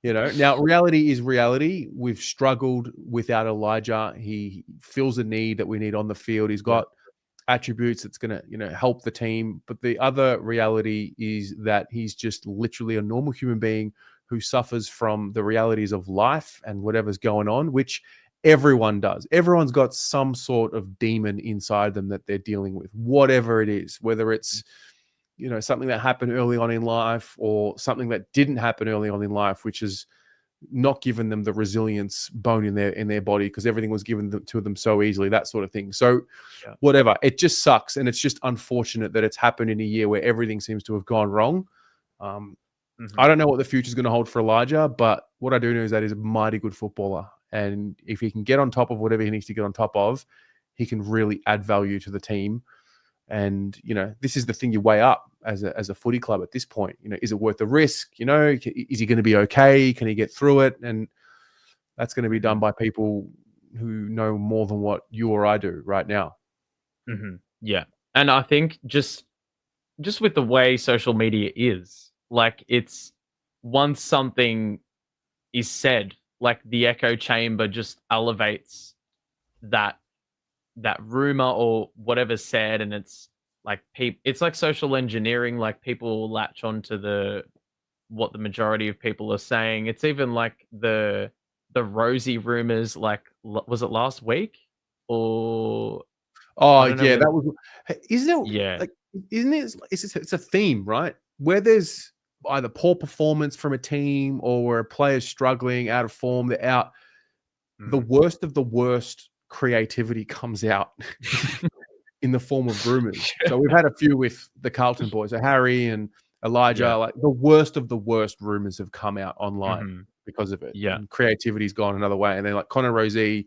[SPEAKER 1] Now reality is reality. We've struggled without Elijah. He fills a need that we need on the field. He's got attributes that's going to, help the team. But the other reality is that he's just literally a normal human being who suffers from the realities of life and whatever's going on, which everyone does. Everyone's got some sort of demon inside them that they're dealing with, whatever it is, whether it's, something that happened early on in life or something that didn't happen early on in life, which is, not given them the resilience bone in their body because everything was given to them so easily, that sort of thing. So whatever, it just sucks, and it's just unfortunate that it's happened in a year where everything seems to have gone wrong. I don't know what the future is going to hold for Elijah, but what I do know is that he's a mighty good footballer, and if he can get on top of whatever he needs to get on top of, he can really add value to the team. And, this is the thing you weigh up as a footy club at this point. Is it worth the risk? Is he going to be okay? Can he get through it? And that's going to be done by people who know more than what you or I do right now.
[SPEAKER 2] Yeah. And I think just with the way social media is, like, it's once something is said, like the echo chamber just elevates that rumor or whatever's said, and it's like it's like social engineering. Like, people latch on to what the majority of people are saying. It's even like the Rosie rumors. Like, was it last week or?
[SPEAKER 1] Oh yeah, that was. Isn't it?
[SPEAKER 2] Yeah.
[SPEAKER 1] Like, isn't it? It's a theme, right? Where there's either poor performance from a team or where a player's struggling, out of form, they're out. The worst of the worst creativity comes out in the form of rumors. So we've had a few with the Carlton boys, so Harry and Elijah. Like, the worst of the worst rumors have come out online because of it.
[SPEAKER 2] Yeah,
[SPEAKER 1] and creativity's gone another way. And then like Connor Rosie,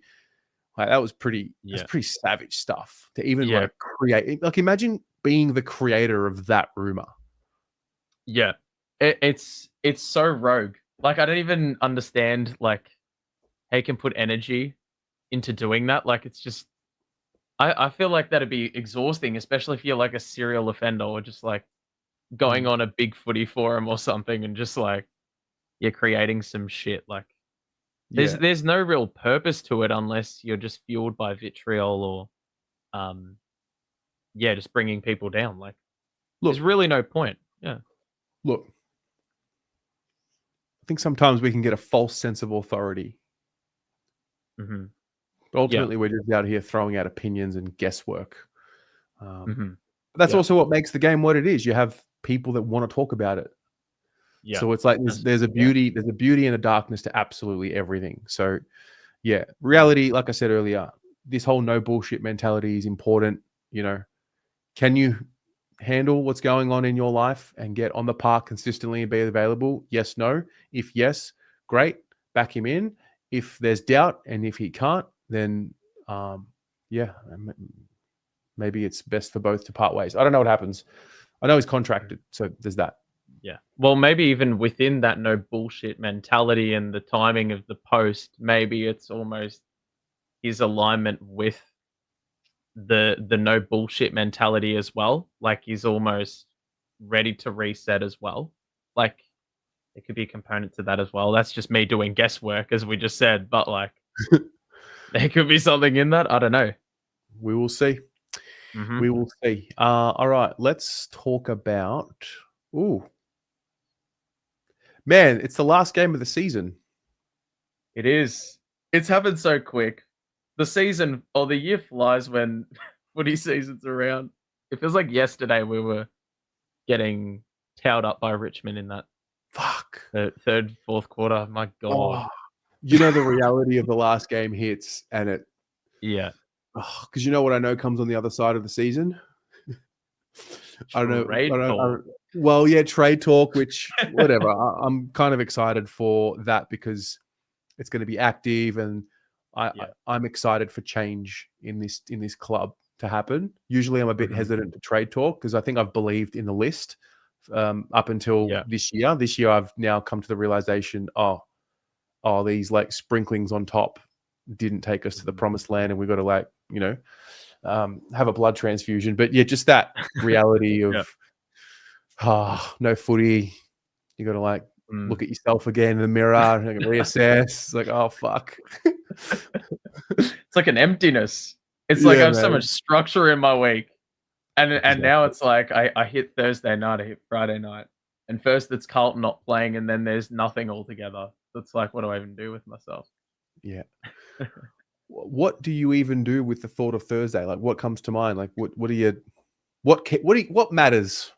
[SPEAKER 1] like that was pretty. That's pretty savage stuff to even like create. Like, imagine being the creator of that rumor.
[SPEAKER 2] Yeah, it's so rogue. Like, I don't even understand like how you can put energy into doing that. Like, it's just, I feel like that'd be exhausting, especially if you're like a serial offender or just like going on a big footy forum or something and just like you're creating some shit. Like, there's no real purpose to it unless you're just fueled by vitriol or just bringing people down. Like, there's really no point.
[SPEAKER 1] Look, I think sometimes we can get a false sense of authority. But ultimately, we're just out here throwing out opinions and guesswork. But that's also what makes the game what it is. You have people that want to talk about it. So it's like there's a beauty, there's a beauty and a darkness to absolutely everything. So reality, like I said earlier, this whole no bullshit mentality is important. Can you handle what's going on in your life and get on the park consistently and be available? Yes, no. If yes, great, back him in. If there's doubt and if he can't, then maybe it's best for both to part ways. I don't know what happens. I know he's contracted, so there's that.
[SPEAKER 2] Yeah. Well, maybe even within that no bullshit mentality and the timing of the post, maybe it's almost his alignment with the no bullshit mentality as well. Like, he's almost ready to reset as well. Like, it could be a component to that as well. That's just me doing guesswork, as we just said, but like there could be something in that. I don't know.
[SPEAKER 1] We will see. We will see. All right, let's talk about. Man, it's the last game of the season.
[SPEAKER 2] It is. It's happened so quick. The season or the year flies when footy season's around. It feels like yesterday we were getting towed up by Richmond in that third, fourth quarter. My God.
[SPEAKER 1] The reality of the last game hits and it.
[SPEAKER 2] Yeah.
[SPEAKER 1] Because you know what I know comes on the other side of the season? I don't know. Well, trade talk, which whatever. I'm kind of excited for that because it's going to be active, and I'm excited for change in this club to happen. Usually, I'm a bit hesitant to trade talk because I think I've believed in the list up until this year. This year, I've now come to the realization, these like sprinklings on top didn't take us to the promised land, and we've got to have a blood transfusion. But just that reality of no footy. You got to look at yourself again in the mirror and reassess. It's like, oh fuck.
[SPEAKER 2] It's like an emptiness. It's like I have so much structure in my week. And now it's like I hit Thursday night, I hit Friday night. And first it's Carlton not playing, and then there's nothing altogether. It's like, what do I even do with myself?
[SPEAKER 1] Yeah. What do you even do with the thought of Thursday? Like, what comes to mind? Like, what matters?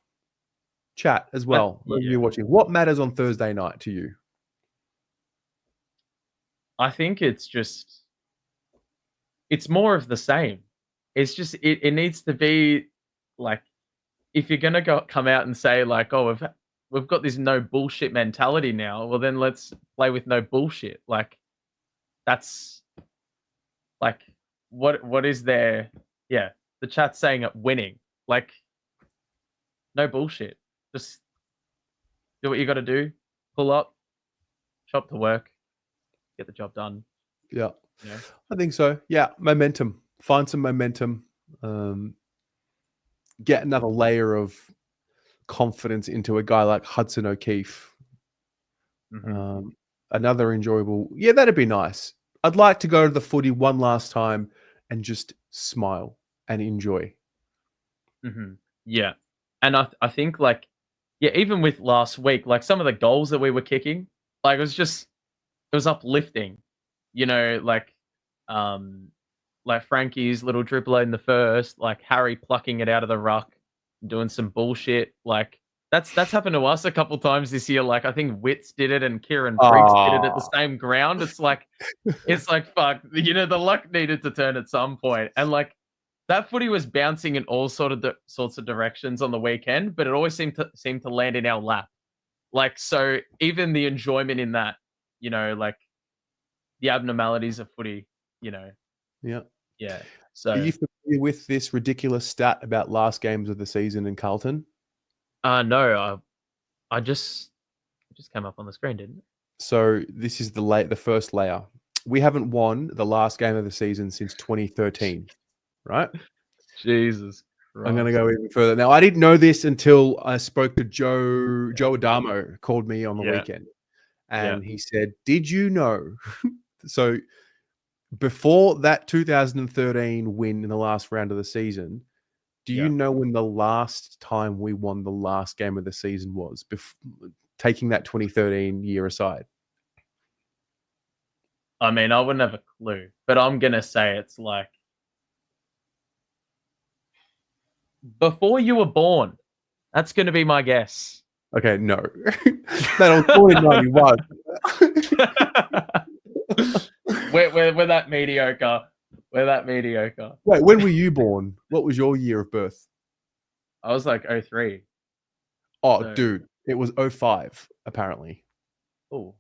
[SPEAKER 1] Chat as well. You're watching. What matters on Thursday night to you?
[SPEAKER 2] I think it's more of the same. It's just it needs to be like, if you're gonna come out and say like, oh, we've got this no bullshit mentality now. Well, then let's play with no bullshit. Like that's like what is there? Yeah, the chat's saying it winning. Like no bullshit. Just do what you got to do. Pull up, shop to work, get the job done.
[SPEAKER 1] Yeah,
[SPEAKER 2] You know?
[SPEAKER 1] I think so. Yeah, momentum. Find some momentum. Get another layer of confidence into a guy like Hudson O'Keefe.
[SPEAKER 2] Mm-hmm.
[SPEAKER 1] Another enjoyable. Yeah, that'd be nice. I'd like to go to the footy one last time and just smile and enjoy.
[SPEAKER 2] Mm-hmm. Yeah, and I think like, yeah, even with last week, like some of the goals that we were kicking, like it was uplifting. You know, like Frankie's little dribbler in the first, like Harry plucking it out of the ruck, doing some bullshit. Like that's happened to us a couple times this year. Like I think Witts did it and Kieran Freaks did it at the same ground. It's like fuck, you know, the luck needed to turn at some point. And like that footy was bouncing in all sorts of directions on the weekend, but it always seemed to land in our lap. Like so even the enjoyment in that, you know, like the abnormalities of footy, you know.
[SPEAKER 1] Yeah.
[SPEAKER 2] Yeah.
[SPEAKER 1] Are
[SPEAKER 2] So
[SPEAKER 1] you familiar with this ridiculous stat about last games of the season in Carlton?
[SPEAKER 2] no, I just it just came up on the screen, didn't it?
[SPEAKER 1] So this is the first layer. We haven't won the last game of the season since 2013, right?
[SPEAKER 2] Jesus Christ.
[SPEAKER 1] I'm going to go even further. Now, I didn't know this until I spoke to Joe Adamo, called me on the weekend, and he said, "Did you know?" So before that 2013 win in the last round of the season, do you know when the last time we won the last game of the season was? Taking that 2013 year aside.
[SPEAKER 2] I mean, I wouldn't have a clue, but I'm gonna say it's like before you were born. That's gonna be my guess.
[SPEAKER 1] Okay, no. That was born in 91.
[SPEAKER 2] We're that mediocre. We're that mediocre.
[SPEAKER 1] Wait, when were you born? What was your year of birth?
[SPEAKER 2] I was like 03.
[SPEAKER 1] Oh,
[SPEAKER 2] So,
[SPEAKER 1] dude, it was 05, apparently.
[SPEAKER 2] oh.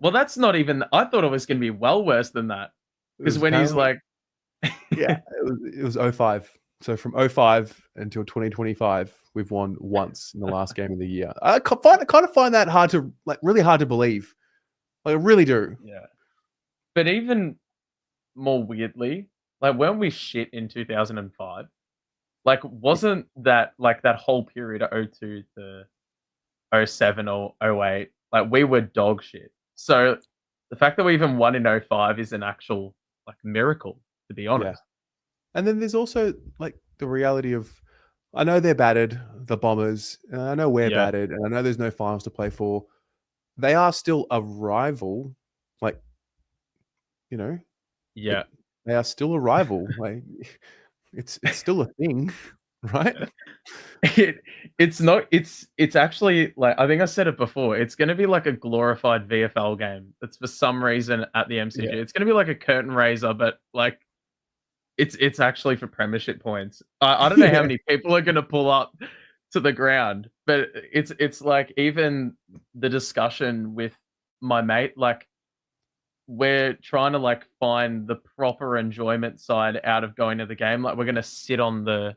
[SPEAKER 2] Well, that's not even. I thought it was going to be well worse than that. Because when he's like,
[SPEAKER 1] yeah, it was 05. So from 05 until 2025, we've won once in the last game of the year. I kind of find that really hard to believe. Like, I really do.
[SPEAKER 2] yeah. But even more weirdly, like when we shit in 2005, like wasn't that like that whole period of 02 to 07 or 08, like we were dog shit. So the fact that we even won in 05 is an actual like miracle, to be honest.
[SPEAKER 1] Yeah. And then there's also like the reality of, I know they're battered, the Bombers, and I know we're battered, and I know there's no finals to play for. They are still a rival, like, you know.
[SPEAKER 2] Yeah.
[SPEAKER 1] They are still a rival. Like, it's still a thing, right?
[SPEAKER 2] It's actually like, I think I said it before, it's gonna be like a glorified VFL game that's for some reason at the MCG.
[SPEAKER 1] Yeah.
[SPEAKER 2] It's gonna be like a curtain raiser, but like it's actually for premiership points. I don't know how many people are gonna pull up to the ground, but it's like even the discussion with my mate, like we're trying to like find the proper enjoyment side out of going to the game. Like we're gonna sit on the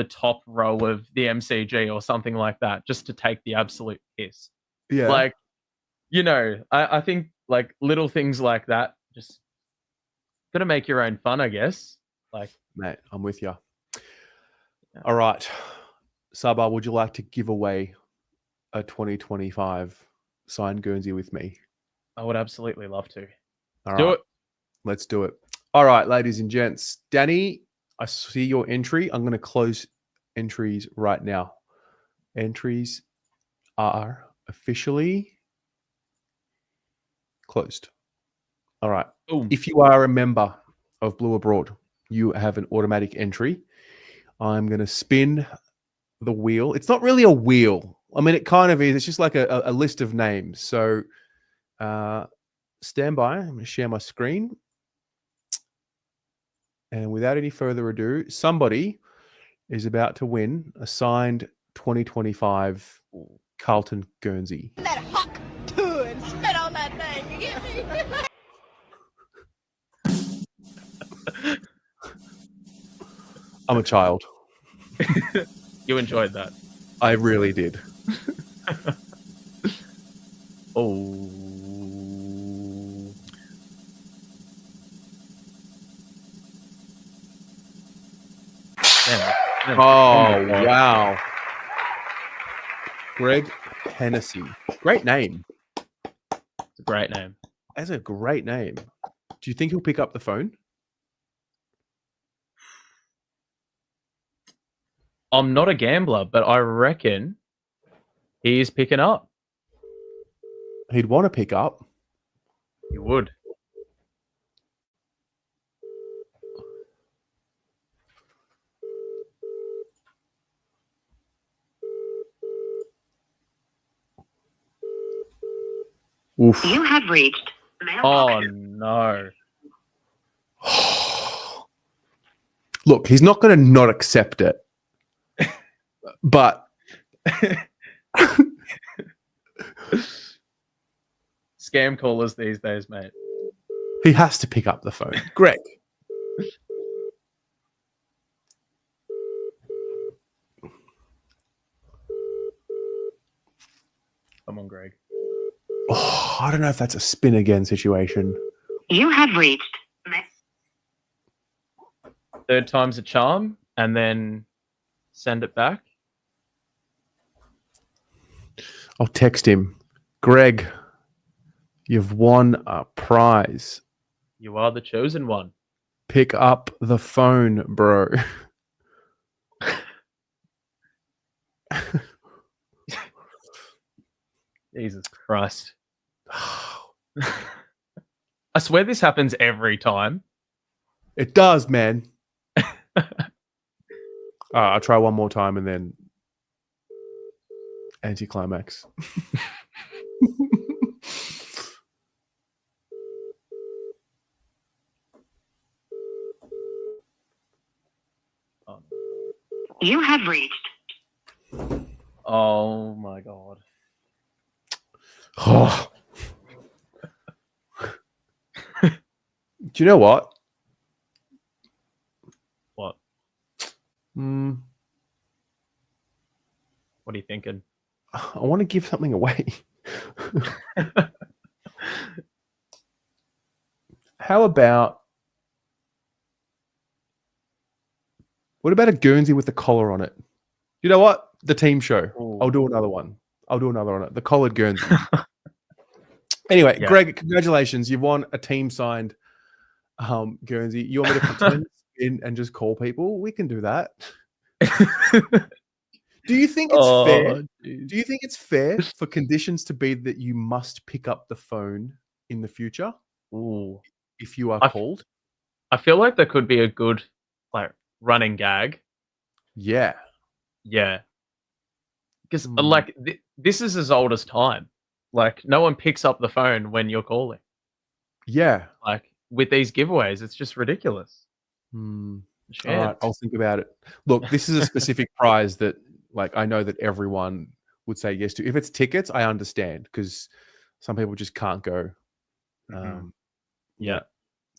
[SPEAKER 2] top row of the MCG or something like that, just to take the absolute piss.
[SPEAKER 1] Yeah.
[SPEAKER 2] Like, you know, I think like little things like that, just gotta make your own fun, I guess. Like,
[SPEAKER 1] mate, I'm with you. Yeah. All right. Sabah, would you like to give away a 2025 signed Guernsey with me?
[SPEAKER 2] I would absolutely love to.
[SPEAKER 1] All right. Let's do it. All right, ladies and gents. Danny, I see your entry. I'm going to close entries right now. Entries are officially closed. All right.
[SPEAKER 2] Boom.
[SPEAKER 1] If you are a member of Blue Abroad, you have an automatic entry. I'm going to spin the wheel. It's not really a wheel. I mean, it kind of is. It's just like a list of names. So stand by. I'm going to share my screen. And without any further ado, somebody is about to win a signed 2025 Carlton Guernsey.
[SPEAKER 3] That hawk to and spit on that thing. You get me?
[SPEAKER 1] I'm a child.
[SPEAKER 2] You enjoyed that.
[SPEAKER 1] I really did.
[SPEAKER 2] Oh. Damn.
[SPEAKER 1] Oh, wow. Greg Hennessy. Great name.
[SPEAKER 2] It's a great name.
[SPEAKER 1] That's a great name. Do you think he'll pick up the phone?
[SPEAKER 2] I'm not a gambler, but I reckon he is picking up.
[SPEAKER 1] He'd want to pick up.
[SPEAKER 2] He would.
[SPEAKER 1] Oof.
[SPEAKER 3] You have reached.
[SPEAKER 2] Oh, no.
[SPEAKER 1] Look, he's not going to not accept it. But
[SPEAKER 2] Scam callers these days, mate.
[SPEAKER 1] he has to pick up the phone. Greg.
[SPEAKER 2] Come on, Greg.
[SPEAKER 1] Oh, I don't know if that's a spin again situation.
[SPEAKER 3] You have reached.
[SPEAKER 2] Third time's a charm, and then send it back.
[SPEAKER 1] I'll text him. Greg, you've won a prize.
[SPEAKER 2] You are the chosen one.
[SPEAKER 1] Pick up the phone, bro.
[SPEAKER 2] Jesus Christ. I swear this happens every time.
[SPEAKER 1] It does, man. I'll try one more time and then anticlimax.
[SPEAKER 3] You have reached.
[SPEAKER 2] Oh my God.
[SPEAKER 1] Oh. Do you know what?
[SPEAKER 2] What?
[SPEAKER 1] What
[SPEAKER 2] are you thinking?
[SPEAKER 1] I want to give something away. How about... What about a Guernsey with the collar on it? You know what? The team show.
[SPEAKER 2] Ooh.
[SPEAKER 1] I'll do another one. I'll do another on it. The collared Guernsey. Anyway, yeah. Greg, congratulations. You've won a team-signed Guernsey. You want me to pretend in and just call people? We can do that. Do you think it's fair? Geez. Do you think it's fair for conditions to be that you must pick up the phone in the future?
[SPEAKER 2] Ooh.
[SPEAKER 1] If you are called?
[SPEAKER 2] I feel like there could be a good running gag.
[SPEAKER 1] Yeah.
[SPEAKER 2] Yeah. Because this is as old as time. Like, no one picks up the phone when you're calling.
[SPEAKER 1] Yeah.
[SPEAKER 2] Like, with these giveaways, it's just ridiculous.
[SPEAKER 1] All right, I'll think about it. Look, this is a specific prize that, I know that everyone would say yes to. If it's tickets, I understand, because some people just can't go.
[SPEAKER 2] Yeah.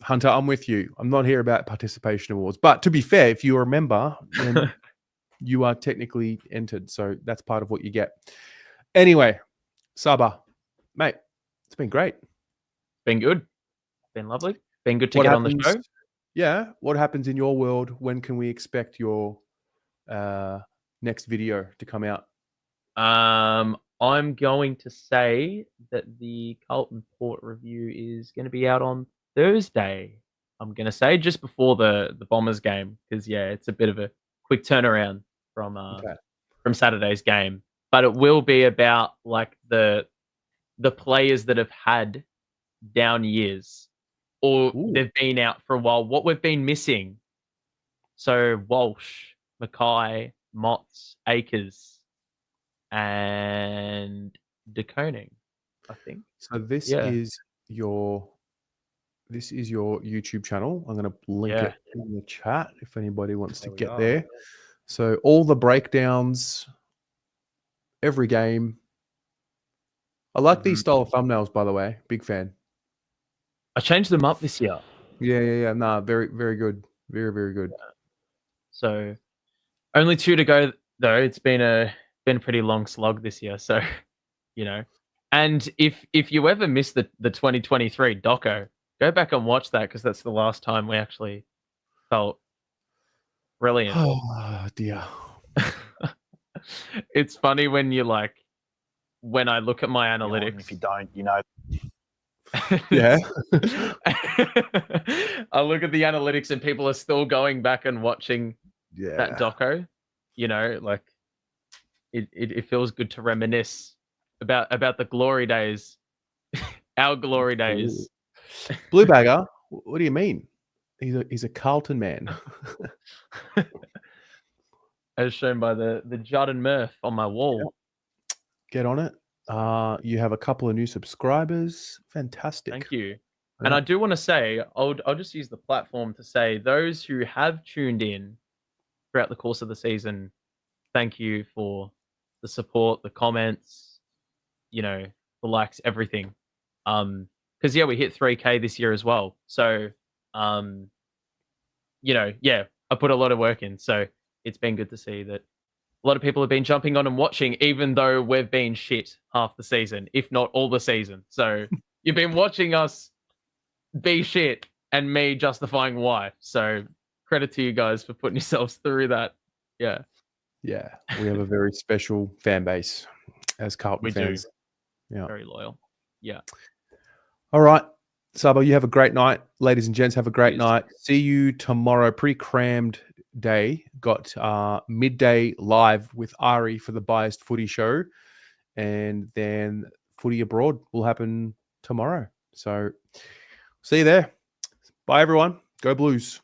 [SPEAKER 1] Hunter, I'm with you. I'm not here about participation awards. But to be fair, if you remember, then you are technically entered. So that's part of what you get. Anyway, Saba, mate, it's been great.
[SPEAKER 2] Been good. Been lovely. Been good to get on the show.
[SPEAKER 1] Yeah. What happens in your world? When can we expect your next video to come out?
[SPEAKER 2] I'm going to say that the Carlton Port review is going to be out on Thursday. I'm going to say just before the Bombers game, because it's a bit of a quick turnaround from Saturday's game. But it will be about the players that have had down years, or they've been out for a while. What we've been missing. So Walsh, Mackay, Motts, Akers, and De Koning, I think.
[SPEAKER 1] So this is this is your YouTube channel. I'm going to link
[SPEAKER 2] Yeah.
[SPEAKER 1] it in the chat if anybody wants to
[SPEAKER 4] There we
[SPEAKER 1] get
[SPEAKER 4] are.
[SPEAKER 1] there. So all the breakdowns, every game. I like these style of thumbnails, by the way. Big fan.
[SPEAKER 2] I changed them up this year.
[SPEAKER 1] Yeah. Nah, very, very good. Very, very good.
[SPEAKER 2] So only 2 to go though. It's been a pretty long slog this year. So, you know. And if you ever missed the 2023 doco, go back and watch that because that's the last time we actually felt brilliant.
[SPEAKER 1] Oh dear.
[SPEAKER 2] It's funny when you when I look at my analytics.
[SPEAKER 4] If you don't, you know.
[SPEAKER 1] Yeah.
[SPEAKER 2] I look at the analytics and people are still going back and watching that doco. You know, like it feels good to reminisce about the glory days, our glory days.
[SPEAKER 1] Blue Bagger, what do you mean? He's a Carlton man.
[SPEAKER 2] As shown by the Judd and Murph on my wall.
[SPEAKER 1] Get on it. You have a couple of new subscribers. Fantastic.
[SPEAKER 2] Thank you.
[SPEAKER 1] Yeah.
[SPEAKER 2] And I do want to say, I'll just use the platform to say, those who have tuned in throughout the course of the season, thank you for the support, the comments, you know, the likes, everything. Because yeah, we hit 3K this year as well. So, you know, yeah, I put a lot of work in. So it's been good to see that a lot of people have been jumping on and watching, even though we've been shit half the season, if not all the season. So you've been watching us be shit and me justifying why. So credit to you guys for putting yourselves through that. Yeah.
[SPEAKER 1] Yeah. We have a very special fan base as Carlton
[SPEAKER 2] We
[SPEAKER 1] fans.
[SPEAKER 2] do.
[SPEAKER 1] Yeah.
[SPEAKER 2] Very loyal. Yeah.
[SPEAKER 1] All right. Sabo, you have a great night. Ladies and gents, have a great
[SPEAKER 2] Cheers.
[SPEAKER 1] night. See you tomorrow. Pretty crammed day. Got midday live with Ari for the Biased Footy Show. And then Footy Abroad will happen tomorrow. So see you there. Bye, everyone. Go Blues.